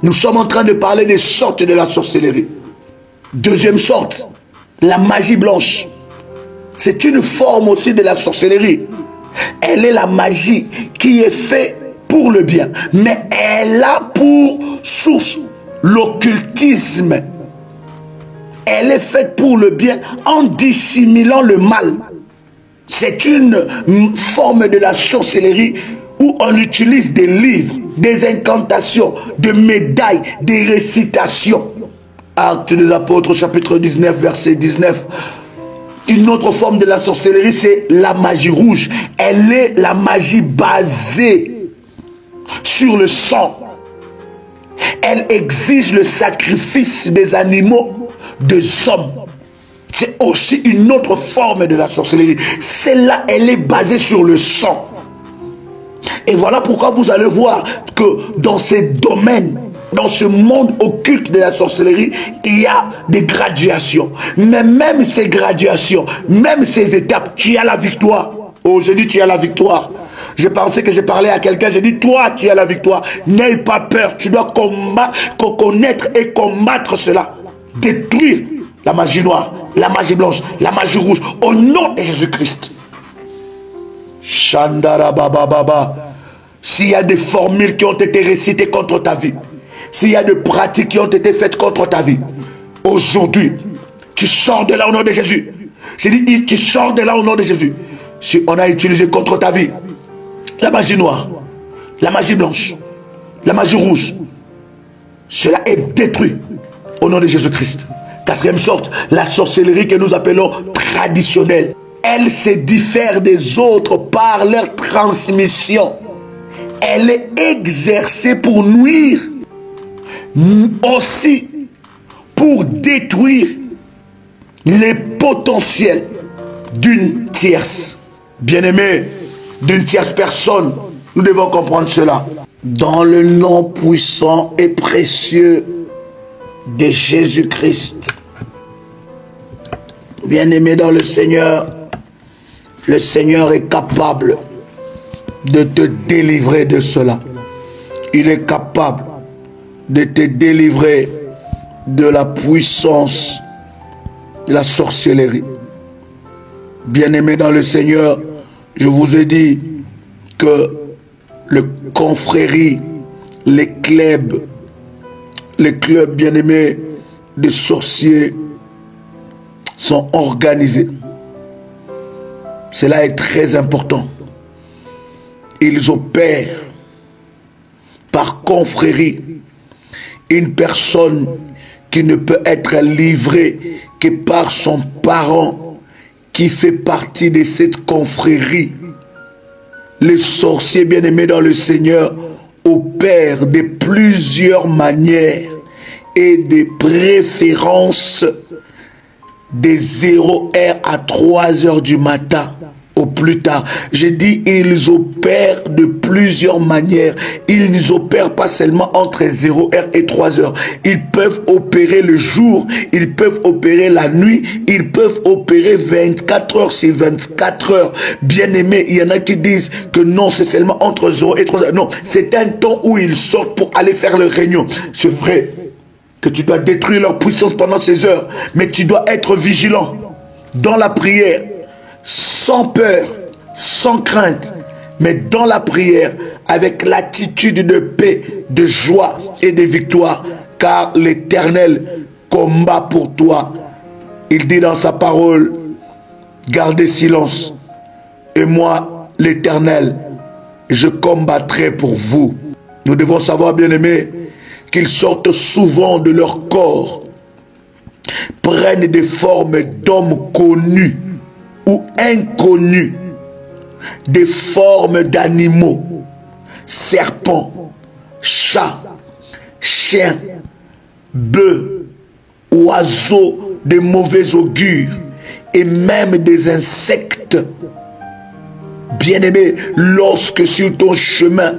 Nous sommes en train de parler des sortes de la sorcellerie. Deuxième sorte, la magie blanche. C'est une forme aussi de la sorcellerie. Elle est la magie qui est faite pour le bien. Mais elle a pour source l'occultisme. Elle est faite pour le bien en dissimulant le mal. C'est une forme de la sorcellerie où on utilise des livres, des incantations, des médailles, des récitations. Actes des Apôtres, chapitre 19, verset 19. Une autre forme de la sorcellerie, c'est la magie rouge. Elle est la magie basée sur le sang. Elle exige le sacrifice des animaux, des hommes. C'est aussi une autre forme de la sorcellerie. Celle-là, elle est basée sur le sang. Et voilà pourquoi vous allez voir que dans ces domaines, dans ce monde occulte de la sorcellerie, il y a des graduations. Mais même ces graduations, même ces étapes, tu as la victoire. Oh, je dis tu as la victoire. Je pensais que je parlais à quelqu'un, j'ai dit toi tu as la victoire. N'aie pas peur, tu dois connaître et combattre cela. Détruire la magie noire, la magie blanche, la magie rouge, au nom de Jésus-Christ. Shandara Baba Baba. S'il y a des formules qui ont été récitées contre ta vie, s'il y a des pratiques qui ont été faites contre ta vie, aujourd'hui, tu sors de là au nom de Jésus. J'ai dit, tu sors de là au nom de Jésus. Si on a utilisé contre ta vie la magie noire, la magie blanche, la magie rouge, cela est détruit au nom de Jésus-Christ. Quatrième sorte, la sorcellerie que nous appelons traditionnelle. Elle se diffère des autres par leur transmission. Elle est exercée pour nuire, aussi pour détruire les potentiels d'une tierce. Bien-aimé, d'une tierce personne, nous devons comprendre cela. Dans le nom puissant et précieux de Jésus-Christ. Bien-aimé dans le Seigneur est capable de te délivrer de cela. Il est capable de te délivrer de la puissance de la sorcellerie. Bien-aimé dans le Seigneur, je vous ai dit que les confréries, les clubs bien-aimés de sorciers sont organisés. Cela est très important. Ils opèrent par confrérie. Une personne qui ne peut être livrée que par son parent qui fait partie de cette confrérie. Les sorciers bien-aimés dans le Seigneur opèrent de plusieurs manières et de préférences de 0h à 3h du matin au plus tard. J'ai dit ils opèrent de plusieurs manières. Ils opèrent pas seulement entre 0h et 3h. Ils peuvent opérer le jour, ils peuvent opérer la nuit, ils peuvent opérer 24 heures sur 24 heures. Bien aimé, il y en a qui disent que non, c'est seulement entre 0 et 3h. Non, c'est un temps où ils sortent pour aller faire leur réunion. C'est vrai. que tu dois détruire leur puissance pendant ces heures. Mais tu dois être vigilant dans la prière, sans peur, sans crainte, mais dans la prière, avec l'attitude de paix, de joie et de victoire, car l'Éternel combat pour toi. Il dit dans sa parole, gardez silence, et moi, l'Éternel, je combattrai pour vous. Nous devons savoir, bien-aimés, qu'ils sortent souvent de leur corps, prennent des formes d'hommes connus ou inconnus, des formes d'animaux, serpents, chats, chiens, bœufs, oiseaux de mauvais augure et même des insectes. Bien-aimé, lorsque sur ton chemin,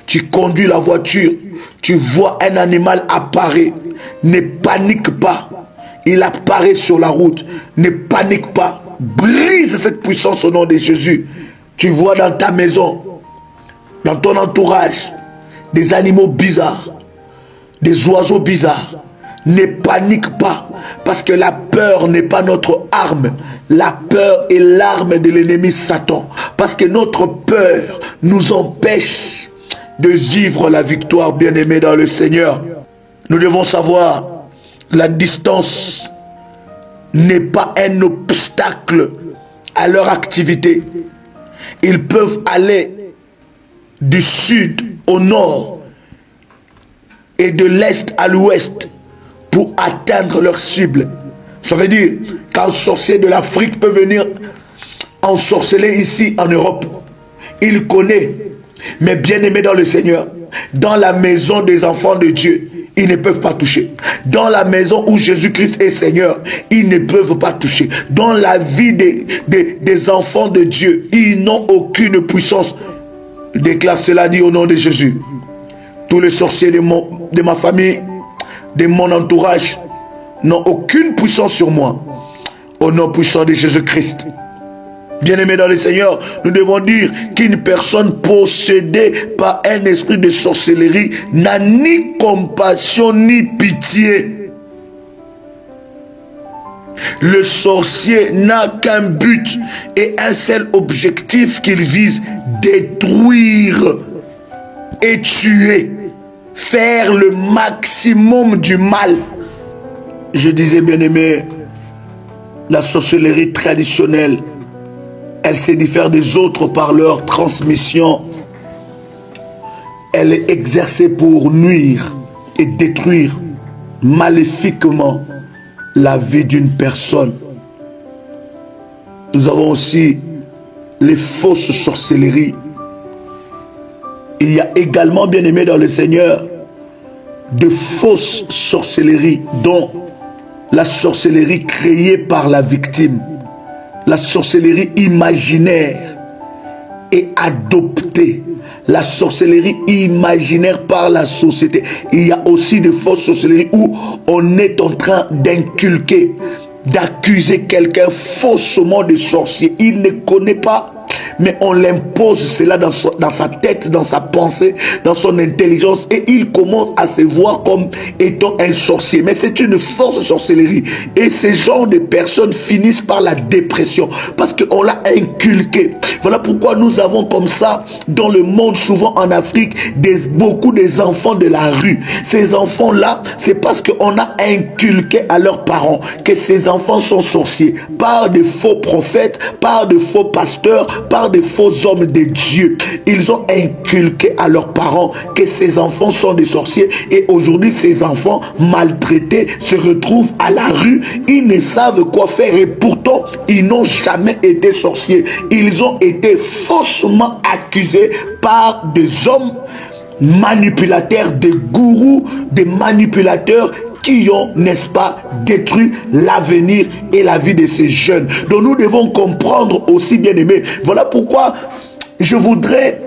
tu conduis la voiture, tu vois un animal apparaître, ne panique pas. Il apparaît sur la route, ne panique pas. Brise cette puissance au nom de Jésus. Tu vois dans ta maison, dans ton entourage, des animaux bizarres, des oiseaux bizarres. Ne panique pas, parce que la peur n'est pas notre arme. La peur est l'arme de l'ennemi Satan. Parce que notre peur nous empêche de vivre la victoire, bien-aimés dans le Seigneur. Nous devons savoir, la distance n'est pas un obstacle à leur activité. Ils peuvent aller du sud au nord et de l'est à l'ouest pour atteindre leur cible. Ça veut dire qu'un sorcier de l'Afrique peut venir ensorceler ici en Europe. Il connaît. Mais bien aimé dans le Seigneur, dans la maison des enfants de Dieu, ils ne peuvent pas toucher. Dans la maison où Jésus-Christ est Seigneur, ils ne peuvent pas toucher. Dans la vie des enfants de Dieu, ils n'ont aucune puissance. Déclare cela dit au nom de Jésus. Tous les sorciers de ma famille, de mon entourage, n'ont aucune puissance sur moi. Au nom puissant de Jésus-Christ. Bien-aimés dans le Seigneur, nous devons dire qu'une personne possédée par un esprit de sorcellerie n'a ni compassion ni pitié. Le sorcier n'a qu'un but et un seul objectif qu'il vise: détruire et tuer, faire le maximum du mal. Je disais, bien-aimés, la sorcellerie traditionnelle, elle se diffère des autres par leur transmission. Elle est exercée pour nuire et détruire maléfiquement la vie d'une personne. Nous avons aussi les fausses sorcelleries. Il y a également, bien aimé dans le Seigneur, de fausses sorcelleries, dont la sorcellerie créée par la victime, la sorcellerie imaginaire et adoptée, la sorcellerie imaginaire par la société. Il y a aussi de fausses sorcelleries où on est en train d'inculquer, d'accuser quelqu'un faussement de sorcier. Il ne connaît pas, mais on l'impose cela dans sa tête, dans sa pensée, dans son intelligence, et il commence à se voir comme étant un sorcier. Mais c'est une fausse sorcellerie. Et ces genres de personnes finissent par la dépression, parce qu'on l'a inculqué. Voilà pourquoi nous avons comme ça, dans le monde, souvent en Afrique, beaucoup des enfants de la rue. Ces enfants-là, c'est parce qu'on a inculqué à leurs parents que ces enfants sont sorciers, par de faux prophètes, par de faux pasteurs, par de faux hommes de Dieu. Ils ont inculqué à leurs parents que ces enfants sont des sorciers, et aujourd'hui ces enfants maltraités se retrouvent à la rue. Ils ne savent quoi faire, et pourtant ils n'ont jamais été sorciers. Ils ont été faussement accusés par des hommes manipulateurs, des gourous, des manipulateurs qui ont, n'est-ce pas, détruit l'avenir et la vie de ces jeunes. Donc nous devons comprendre aussi, bien aimés. Voilà pourquoi je voudrais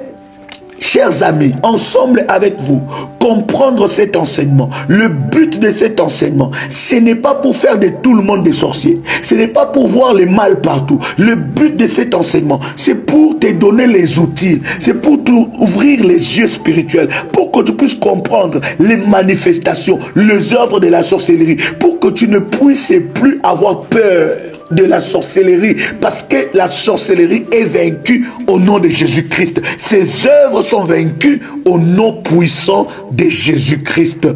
chers amis, ensemble avec vous, comprendre cet enseignement. Le but de cet enseignement, ce n'est pas pour faire de tout le monde des sorciers. Ce n'est pas pour voir le mal partout. Le but de cet enseignement, c'est pour te donner les outils. C'est pour t'ouvrir les yeux spirituels. Pour que tu puisses comprendre les manifestations, les œuvres de la sorcellerie. Pour que tu ne puisses plus avoir peur de la sorcellerie, parce que la sorcellerie est vaincue au nom de Jésus-Christ. Ses œuvres sont vaincues au nom puissant de Jésus-Christ.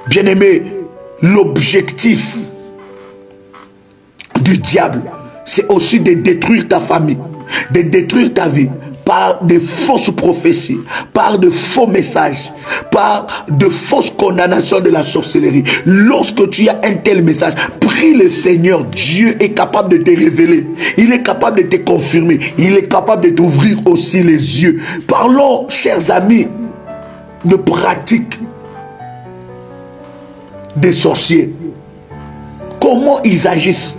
Bien-aimé, l'objectif du diable, c'est aussi de détruire ta famille, de détruire ta vie, par de fausses prophéties, par de faux messages, par de fausses condamnations de la sorcellerie. Lorsque tu as un tel message, prie le Seigneur. Dieu est capable de te révéler. Il est capable de te confirmer. Il est capable de t'ouvrir aussi les yeux. Parlons, chers amis, de pratique des sorciers. Comment ils agissent?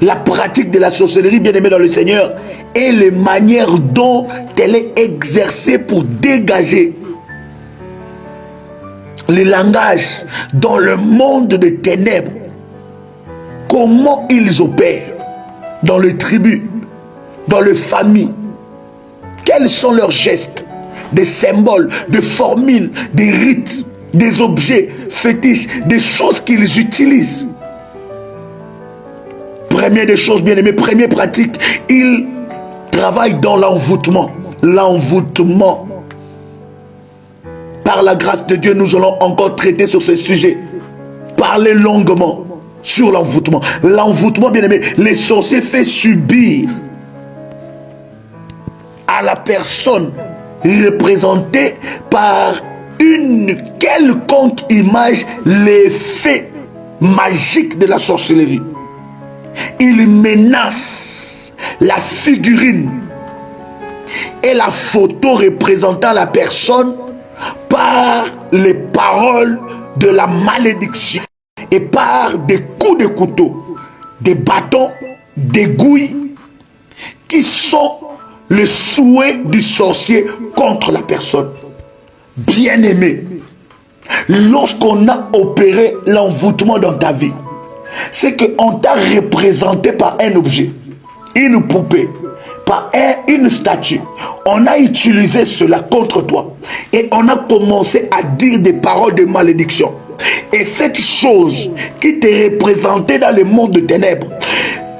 La pratique de la sorcellerie, bien-aimée dans le Seigneur, est la manière dont elle est exercée pour dégager le langage dans le monde des ténèbres. Comment ils opèrent dans les tribus, dans les familles. Quels sont leurs gestes, des symboles, des formules, des rites, des objets fétiches, des choses qu'ils utilisent. Première des choses, bien aimé, première pratique, il travaille dans l'envoûtement. L'envoûtement. Par la grâce de Dieu, nous allons encore traiter sur ce sujet. Parler longuement sur l'envoûtement. L'envoûtement, bien aimé, les sorciers fait subir à la personne représentée par une quelconque image l'effet magique de la sorcellerie. Il menace la figurine et la photo représentant la personne par les paroles de la malédiction et par des coups de couteau, des bâtons, des gouilles qui sont le souhait du sorcier contre la personne. Bien-aimé, lorsqu'on a opéré l'envoûtement dans ta vie, c'est qu'on t'a représenté par un objet, une poupée, par une statue. On a utilisé cela contre toi et on a commencé à dire des paroles de malédiction. Et cette chose qui t'est représentée dans le monde de ténèbres,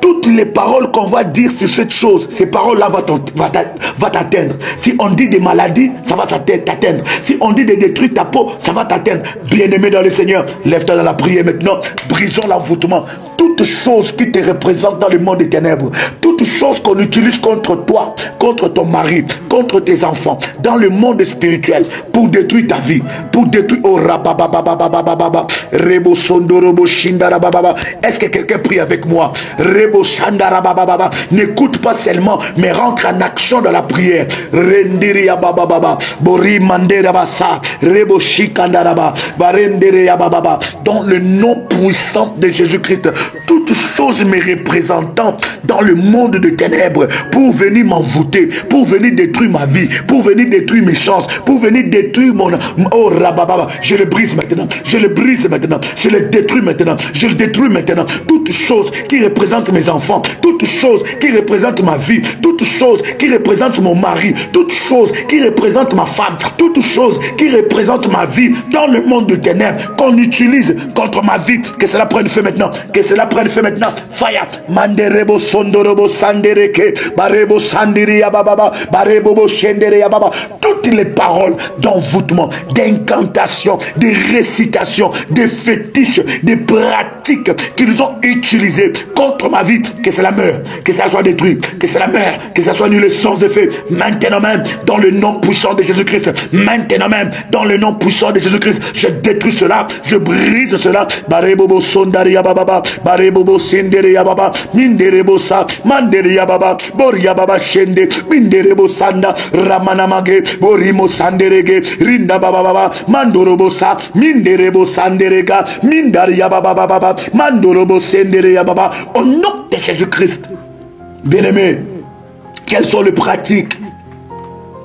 toutes les paroles qu'on va dire sur cette chose, ces paroles-là vont t'atteindre. Si on dit des maladies, ça va t'atteindre. Si on dit de détruire ta peau, ça va t'atteindre. Bien-aimé dans le Seigneur, lève-toi dans la prière maintenant. Brisons l'envoûtement. Toute chose qui te représente dans le monde des ténèbres, toute chose qu'on utilise contre toi, contre ton mari, contre tes enfants, dans le monde spirituel, pour détruire ta vie, pour détruire... Oh, rabababababababa, rebo sondorobo shindarabababa. Est-ce que quelqu'un prie avec moi? Rebo sandarabababa. N'écoute pas seulement, mais rentre en action dans la prière. Rendiria bababa, bori manderabasa, rebo shikandaraba, barenderia bababa. Dans le nom puissant de Jésus-Christ, toutes choses me représentant dans le monde de ténèbres pour venir m'envoûter, pour venir détruire ma vie, pour venir détruire mes chances, pour venir détruire mon... Oh rabababa, je le brise maintenant, je le brise maintenant, je le détruis maintenant, je le détruis maintenant. Toutes choses qui représentent mes enfants, toutes choses qui représentent ma vie, toutes choses qui représentent mon mari, toutes choses qui représentent ma femme, toutes choses qui représentent ma vie dans le monde de ténèbres qu'on utilise contre ma vie, que cela prenne feu maintenant, que cela prenne feu maintenant. Fire. Manderebo sondorobo sandereke, barebo sandiri yababa, barebo shendere yababa. Toutes les paroles d'envoûtement, d'incantation, de récitation, de fétiches, de pratiques qu'ils ont utilisées contre ma vie, que cela meure, que cela soit détruit, que cela meure, que cela soit annulé sans effet. Maintenant même, dans le nom puissant de Jésus-Christ, maintenant même, dans le nom puissant de Jésus-Christ, je détruis cela, je brise cela. Barebo sondari yababa, barebo sendere yababa, minderebo sa, mandere yababa, bor yababa shende, minderebo sanda, ramana mage, borimo sanderege, rinda baba, mandorobo sa, minderebo sanderega, mindari yababa, mandorobo sendere yababa. Au nom de Jésus-Christ, Bien-aimés, quelles sont les pratiques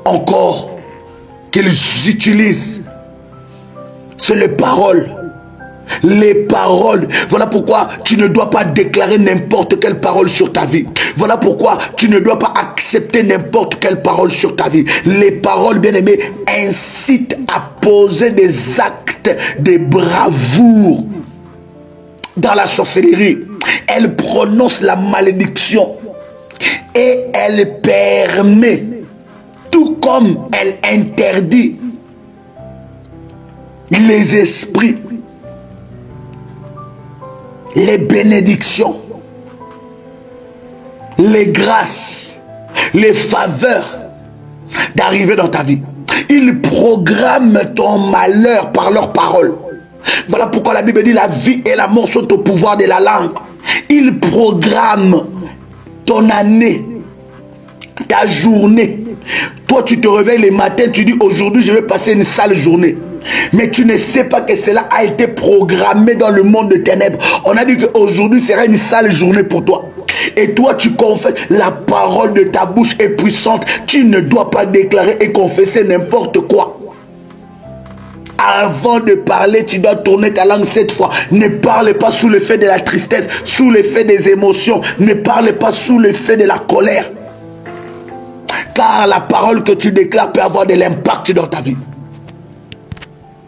encore qu'ils utilisent? C'est les paroles. Les paroles. Voilà pourquoi tu ne dois pas déclarer n'importe quelle parole sur ta vie. Voilà pourquoi tu ne dois pas accepter n'importe quelle parole sur ta vie. Les paroles, bien-aimés, incitent à poser des actes de bravoure. Dans la sorcellerie, elle prononce la malédiction et elle permet, tout comme elle interdit, les esprits, les bénédictions, les grâces, les faveurs d'arriver dans ta vie. Ils programment ton malheur par leurs paroles. Voilà pourquoi la Bible dit la vie et la mort sont au pouvoir de la langue. Ils programment ton année, ta journée. Toi, tu te réveilles le matin, tu dis aujourd'hui je vais passer une sale journée. Mais tu ne sais pas que cela a été programmé dans le monde de ténèbres. On a dit qu'aujourd'hui sera une sale journée pour toi. Et toi, tu confesses, la parole de ta bouche est puissante. Tu ne dois pas déclarer et confesser n'importe quoi. Avant de parler, tu dois tourner ta langue 7 fois. Ne parle pas sous l'effet de la tristesse, sous l'effet des émotions. Ne parle pas sous l'effet de la colère. Car la parole que tu déclares peut avoir de l'impact dans ta vie.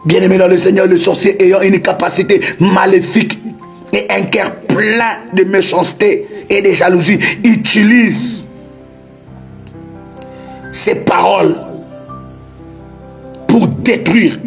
Bien-aimé dans le Seigneur, le sorcier ayant une capacité maléfique et un cœur plein de méchanceté et de jalousie, utilise ces paroles pour détruire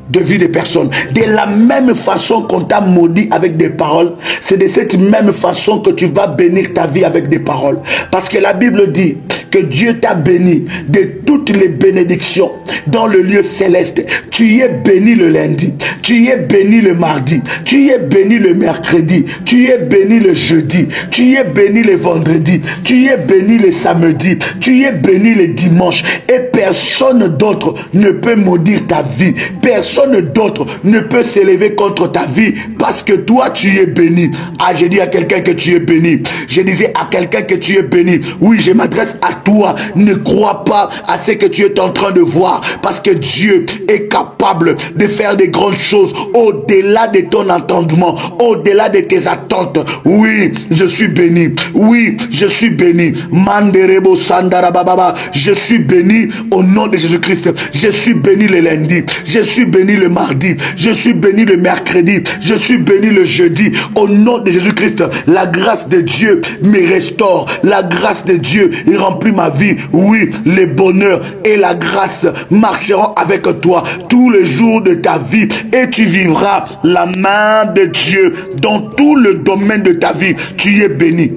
de vie des personnes. De la même façon qu'on t'a maudit avec des paroles, c'est de cette même façon que tu vas bénir ta vie avec des paroles. Parce que la Bible dit que Dieu t'a béni de toutes les bénédictions dans le lieu céleste. Tu y es béni le lundi, tu y es béni le mardi, tu y es béni le mercredi, tu y es béni le jeudi, tu y es béni le vendredi, tu y es béni le samedi, tu y es béni le dimanche. Et personne d'autre ne peut maudire ta vie. Personne d'autre ne peut s'élever contre ta vie parce que toi tu es béni. Ah, j'ai dit à quelqu'un que tu es béni. Je disais à quelqu'un que tu es béni. Oui, je m'adresse à toi. Ne crois pas à ce que tu es en train de voir parce que Dieu est capable de faire des grandes choses au-delà de ton entendement, au-delà de tes attentes. Oui, je suis béni. Oui, je suis béni. Manderebo Sandarababa. Je suis béni au nom de Jésus-Christ. Je suis béni le lundi. Je suis béni le mardi. Je suis béni le mercredi. Je suis béni le jeudi. Au nom de Jésus-Christ, la grâce de Dieu me restaure. La grâce de Dieu remplit ma vie. Oui, le bonheur et la grâce marcheront avec toi tous les jours de ta vie et tu vivras la main de Dieu dans tout le domaine de ta vie. Tu es béni.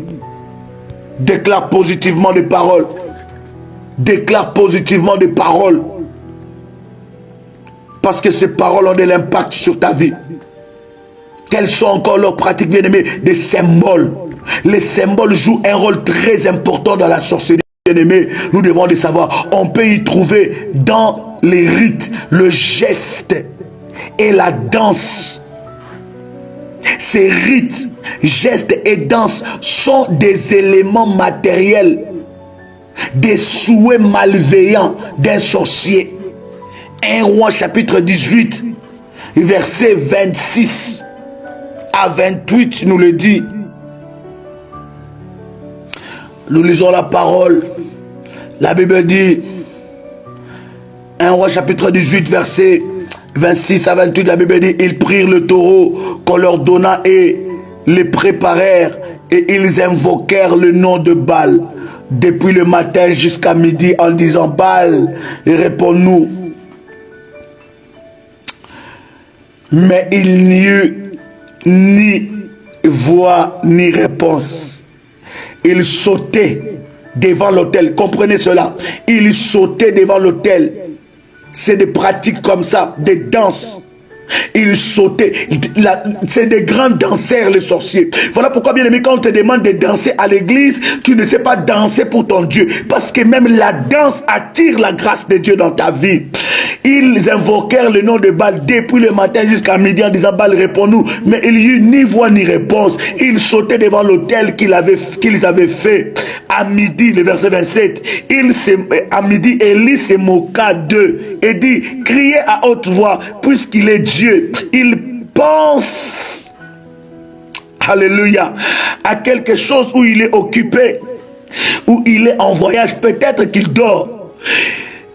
Déclare positivement des paroles. Déclare positivement des paroles. Parce que ces paroles ont de l'impact sur ta vie. Quelles sont encore leurs pratiques, bien-aimés? Des symboles. Les symboles jouent un rôle très important dans la sorcellerie, bien-aimés. Nous devons le savoir. On peut y trouver dans les rites, le geste et la danse. Ces rites, gestes et danses sont des éléments matériels, des souhaits malveillants d'un sorcier. 1 Roi chapitre 18, verset 26 à 28 nous le dit. Nous lisons la parole. La Bible dit, 1 Roi chapitre 18, verset 26 à 28, la Bible dit, ils prirent le taureau qu'on leur donna et les préparèrent et ils invoquèrent le nom de Baal depuis le matin jusqu'à midi en disant, Baal, réponds-nous. Mais il n'y eut ni voix ni réponse. Il sautait devant l'autel. Comprenez cela. Il sautait devant l'autel. C'est des pratiques comme ça, des danses. Il sautait. C'est des grands danseurs, les sorciers. Voilà pourquoi, bien aimé, quand on te demande de danser à l'église, tu ne sais pas danser pour ton Dieu. Parce que même la danse attire la grâce de Dieu dans ta vie. Ils invoquèrent le nom de Baal depuis le matin jusqu'à midi en disant Baal réponds-nous. Mais il n'y eut ni voix ni réponse. Ils sautaient devant l'autel qu'ils avaient fait. À midi, le verset 27, à midi, Élie se moqua d'eux et dit, criez à haute voix puisqu'il est Dieu. Il pense, alléluia, à quelque chose où il est occupé, où il est en voyage, peut-être qu'il dort.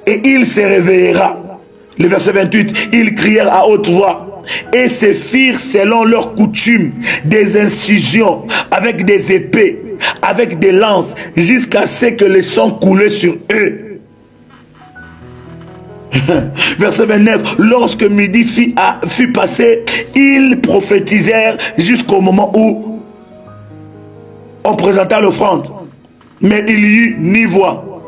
Et il se réveillera. Le verset 28, ils crièrent à haute voix et se firent selon leur coutume des incisions avec des épées, avec des lances, jusqu'à ce que le sang coulait sur eux. Verset 29, lorsque midi fut passé, ils prophétisèrent jusqu'au moment où on présenta l'offrande. Mais il n'y eut ni voix,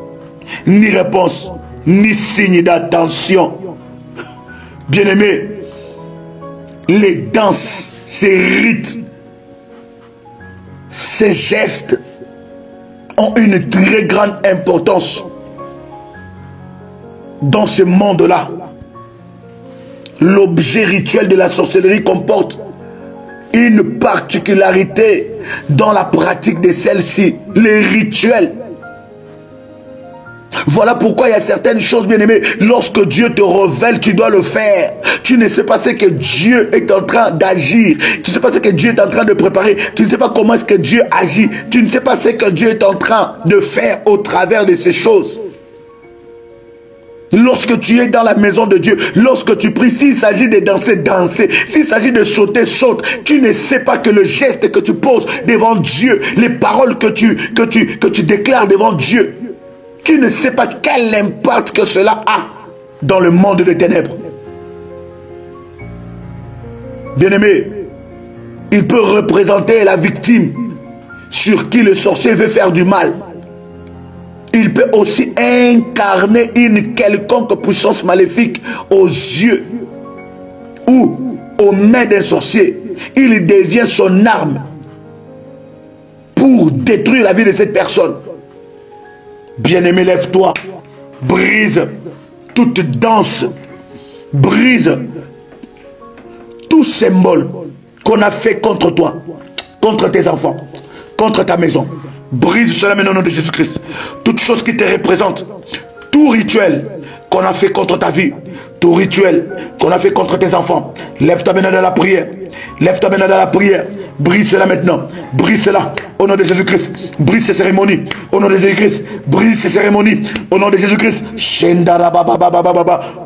ni réponse, ni signe d'attention. Bien-aimés, les danses, ces rites, ces gestes ont une très grande importance dans ce monde-là. L'objet rituel de la sorcellerie comporte une particularité dans la pratique de celle-ci, les rituels. Voilà pourquoi il y a certaines choses, bien-aimés, lorsque Dieu te révèle, tu dois le faire. Tu ne sais pas ce que Dieu est en train d'agir. Tu ne sais pas ce que Dieu est en train de préparer. Tu ne sais pas comment est-ce que Dieu agit. Tu ne sais pas ce que Dieu est en train de faire au travers de ces choses. Lorsque tu es dans la maison de Dieu, lorsque tu pries, s'il s'agit de danser, danser. S'il s'agit de sauter, saute. Tu ne sais pas que le geste que tu poses devant Dieu, les paroles que tu déclares devant Dieu, tu ne sais pas quel impact que cela a dans le monde des ténèbres. Bien-aimé, il peut représenter la victime sur qui le sorcier veut faire du mal. Il peut aussi incarner une quelconque puissance maléfique aux yeux ou aux mains d'un sorcier. Il devient son arme pour détruire la vie de cette personne. Bien-aimé, lève-toi, brise toute danse, brise tout symbole qu'on a fait contre toi, contre tes enfants, contre ta maison. Brise cela maintenant au nom de Jésus-Christ. Toute chose qui te représente, tout rituel qu'on a fait contre ta vie, tout rituel qu'on a fait contre tes enfants, lève-toi maintenant dans la prière. Lève-toi maintenant dans la prière. Brise cela maintenant. Brise cela au nom de Jésus-Christ. Brise ces cérémonies au nom de Jésus-Christ. Brise ces cérémonies au nom de Jésus-Christ.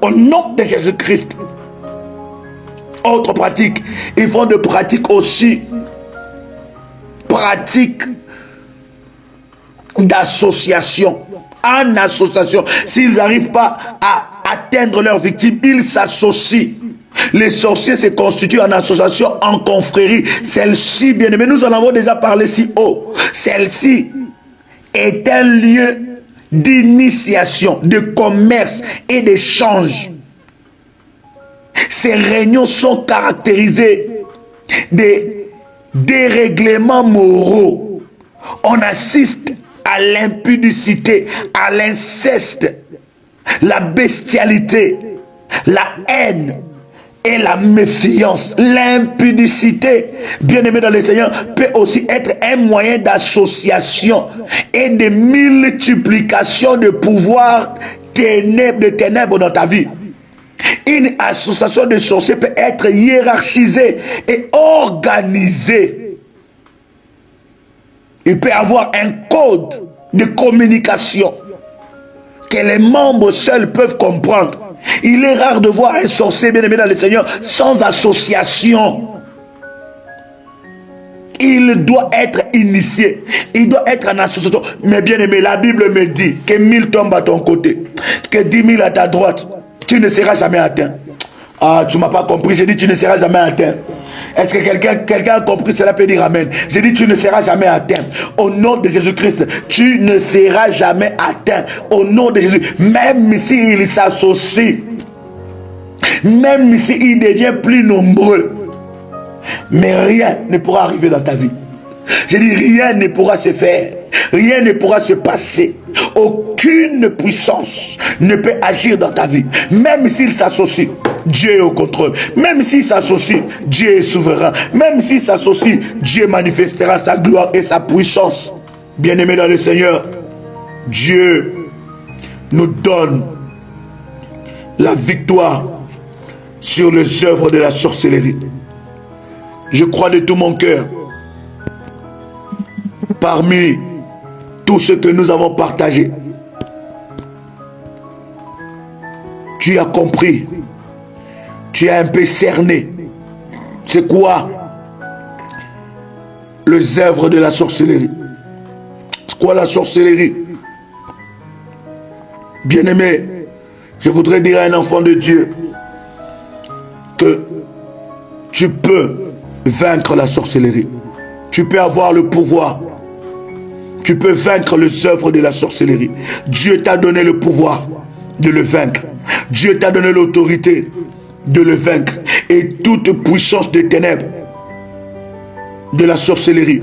Au nom de Jésus-Christ. Autre pratique. Ils font de pratiques aussi. Pratique d'association. En association. S'ils n'arrivent pas à atteindre leurs victimes, ils s'associent. Les sorciers se constituent en association, en confrérie. Celle-ci, bien aimé, nous en avons déjà parlé si haut. Celle-ci est un lieu d'initiation, de commerce et d'échange. Ces réunions sont caractérisées des dérèglements moraux. On assiste à l'impudicité, à l'inceste, la bestialité, la haine et la méfiance. L'impudicité, bien aimé dans le Seigneur, peut aussi être un moyen d'association et de multiplication de pouvoirs de ténèbres dans ta vie. Une association de sorciers peut être hiérarchisée et organisée. Il peut y avoir un code de communication que les membres seuls peuvent comprendre. Il est rare de voir un sorcier bien aimé dans le Seigneur sans association. Il doit être initié. Il doit être en association. Mais bien aimé, la Bible me dit que 1000 tombent à ton côté, que 10 000 à ta droite. Tu ne seras jamais atteint. Ah, tu ne m'as pas compris. J'ai dit tu ne seras jamais atteint. Est-ce que quelqu'un a compris cela? Peut dire amen. J'ai dit tu ne seras jamais atteint. Au nom de Jésus-Christ, tu ne seras jamais atteint. Au nom de Jésus. Même s'il s'associe, même s'il devient plus nombreux, mais rien ne pourra arriver dans ta vie. J'ai dit rien ne pourra se faire. Rien ne pourra se passer. Aucune puissance ne peut agir dans ta vie. Même s'il s'associe, Dieu est au contrôle. Même s'il s'associe, Dieu est souverain. Même s'il s'associe, Dieu manifestera sa gloire et sa puissance. Bien-aimés dans le Seigneur, Dieu nous donne la victoire sur les œuvres de la sorcellerie. Je crois de tout mon cœur, parmi tout ce que nous avons partagé, tu as compris, tu as un peu cerné c'est quoi les œuvres de la sorcellerie. C'est quoi la sorcellerie? Bien-aimé, je voudrais dire à un enfant de Dieu que tu peux vaincre la sorcellerie. Tu peux avoir le pouvoir. Tu peux vaincre les œuvres de la sorcellerie. Dieu t'a donné le pouvoir de le vaincre. Dieu t'a donné l'autorité de le vaincre. Et toute puissance des ténèbres, de la sorcellerie,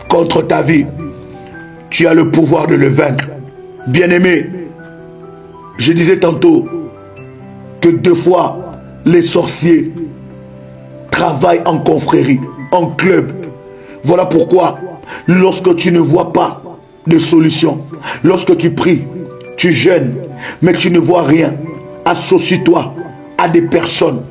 contre ta vie, tu as le pouvoir de le vaincre. Bien-aimé, je disais tantôt que 2 fois les sorciers travaillent en confrérie, en club. Voilà pourquoi, lorsque tu ne vois pas de solution, lorsque tu pries, tu jeûnes, mais tu ne vois rien, associe-toi à des personnes,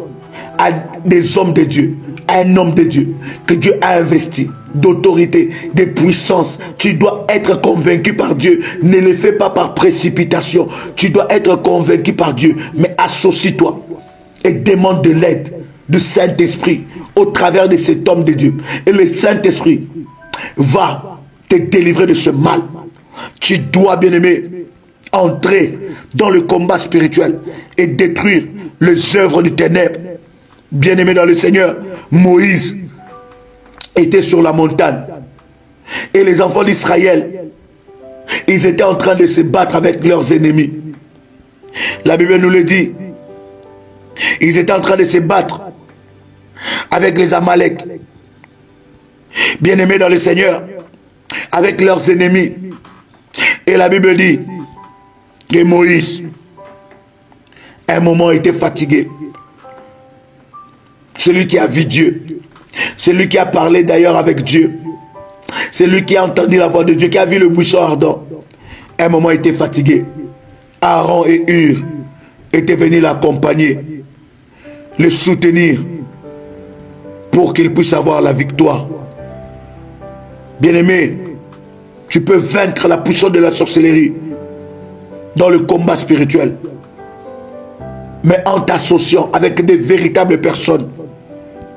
à des hommes de Dieu, à un homme de Dieu que Dieu a investi d'autorité, de puissance. Tu dois être convaincu par Dieu. Ne le fais pas par précipitation. Tu dois être convaincu par Dieu, mais associe-toi et demande de l'aide du Saint-Esprit au travers de cet homme de Dieu. Et le Saint-Esprit va te délivrer de ce mal. Tu dois, bien-aimé, entrer dans le combat spirituel et détruire les œuvres du ténèbre. Bien-aimé dans le Seigneur, Moïse était sur la montagne et les enfants d'Israël, ils étaient en train de se battre avec leurs ennemis. La Bible nous le dit. Ils étaient en train de se battre avec les Amalek. Bien-aimés dans le Seigneur, avec leurs ennemis. Et la Bible dit que Moïse, à un moment, était fatigué. Celui qui a vu Dieu, celui qui a parlé d'ailleurs avec Dieu, celui qui a entendu la voix de Dieu, qui a vu le buisson ardent, à un moment était fatigué. Aaron et Hur étaient venus l'accompagner, le soutenir pour qu'il puisse avoir la victoire. Bien-aimé, tu peux vaincre la puissance de la sorcellerie dans le combat spirituel, mais en t'associant avec des véritables personnes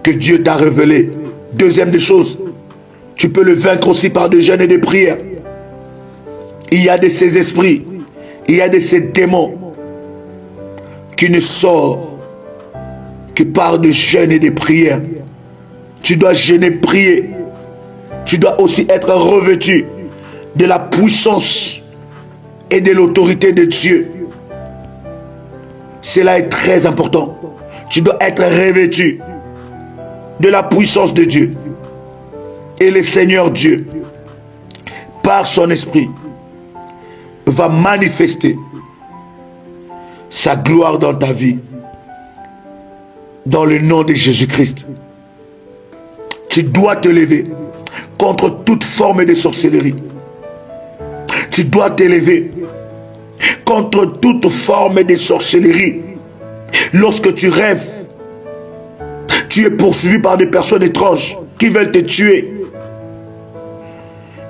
que Dieu t'a révélées. Deuxième des choses, tu peux le vaincre aussi par des jeûnes et des prières. Il y a de ces esprits, il y a de ces démons qui ne sortent que par des jeûnes et des prières. Tu dois jeûner, prier. Tu dois aussi être revêtu de la puissance et de l'autorité de Dieu. Cela est très important. Tu dois être revêtu de la puissance de Dieu. Et le Seigneur Dieu, par son esprit, va manifester sa gloire dans ta vie. Dans le nom de Jésus-Christ. Tu dois te lever contre toute forme de sorcellerie. Tu dois te lever contre toute forme de sorcellerie. Lorsque tu rêves, tu es poursuivi par des personnes étranges qui veulent te tuer,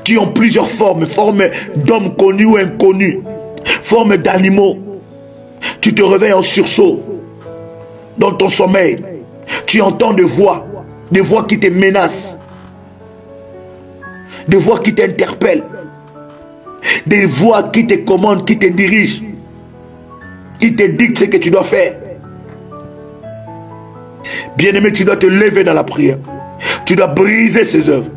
qui ont plusieurs formes, formes d'hommes connus ou inconnus, formes d'animaux. Tu te réveilles en sursaut dans ton sommeil. Tu entends des voix qui te menacent, des voix qui t'interpellent, des voix qui te commandent, qui te dirigent, qui te dictent ce que tu dois faire. Bien-aimé, tu dois te lever dans la prière. Tu dois briser ses œuvres.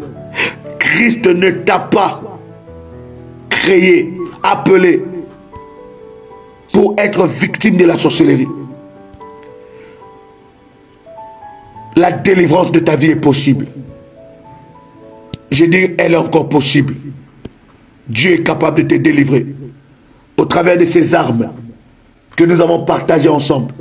Christ ne t'a pas créé, appelé pour être victime de la sorcellerie. La délivrance de ta vie est possible. Je dis, elle est encore possible. Dieu est capable de te délivrer. Au travers de ces armes que nous avons partagées ensemble,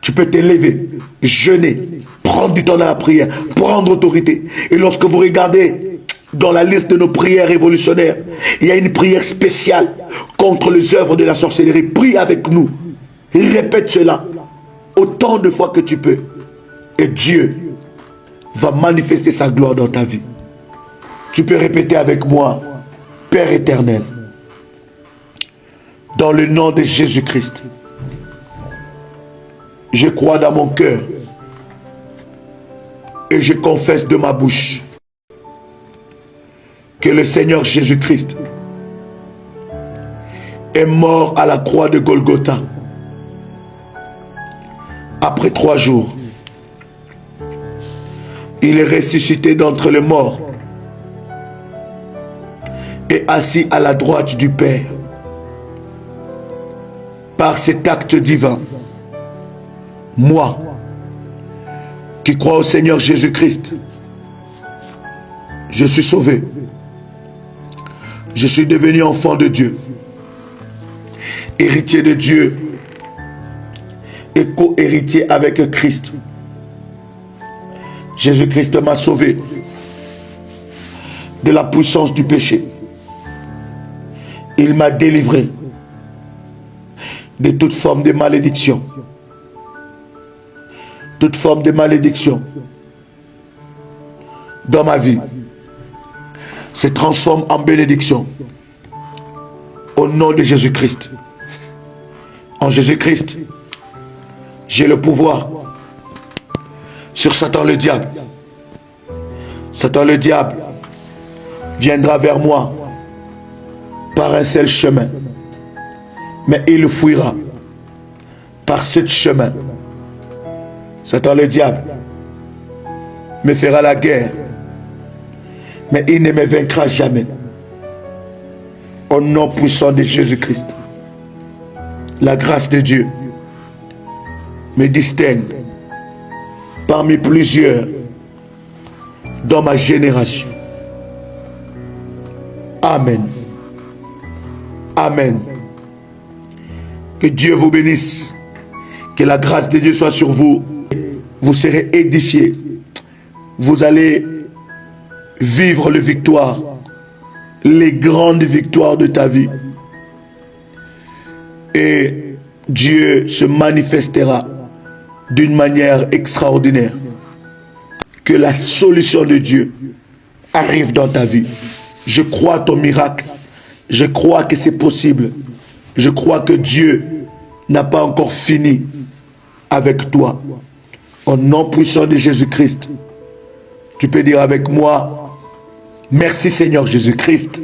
tu peux te lever, jeûner, prendre du temps dans la prière, prendre autorité. Et lorsque vous regardez dans la liste de nos prières révolutionnaires, il y a une prière spéciale contre les œuvres de la sorcellerie. Prie avec nous. Répète cela autant de fois que tu peux. Et Dieu va manifester sa gloire dans ta vie. Tu peux répéter avec moi: Père éternel, dans le nom de Jésus-Christ, je crois dans mon cœur et je confesse de ma bouche que le Seigneur Jésus-Christ est mort à la croix de Golgotha. Après 3 jours, il est ressuscité d'entre les morts et assis à la droite du Père. Par cet acte divin, moi, qui crois au Seigneur Jésus-Christ, je suis sauvé. Je suis devenu enfant de Dieu, héritier de Dieu et co-héritier avec Christ. Jésus-Christ m'a sauvé de la puissance du péché. Il m'a délivré de toute forme de malédiction. Toute forme de malédiction dans ma vie se transforme en bénédiction au nom de Jésus-Christ. En Jésus-Christ, j'ai le pouvoir sur Satan le diable. Satan le diable viendra vers moi par un seul chemin, mais il fuira par ce chemin. Satan le diable me fera la guerre, mais il ne me vaincra jamais. Au nom puissant de Jésus-Christ, la grâce de Dieu me distingue parmi plusieurs dans ma génération. Amen. Amen. Que Dieu vous bénisse. Que la grâce de Dieu soit sur vous. Vous serez édifiés. Vous allez vivre les victoires, les grandes victoires de ta vie. Et Dieu se manifestera d'une manière extraordinaire. Que la solution de Dieu arrive dans ta vie. Je crois à ton miracle. Je crois que c'est possible. Je crois que Dieu n'a pas encore fini avec toi. Au nom puissant de Jésus-Christ, tu peux dire avec moi: merci Seigneur Jésus-Christ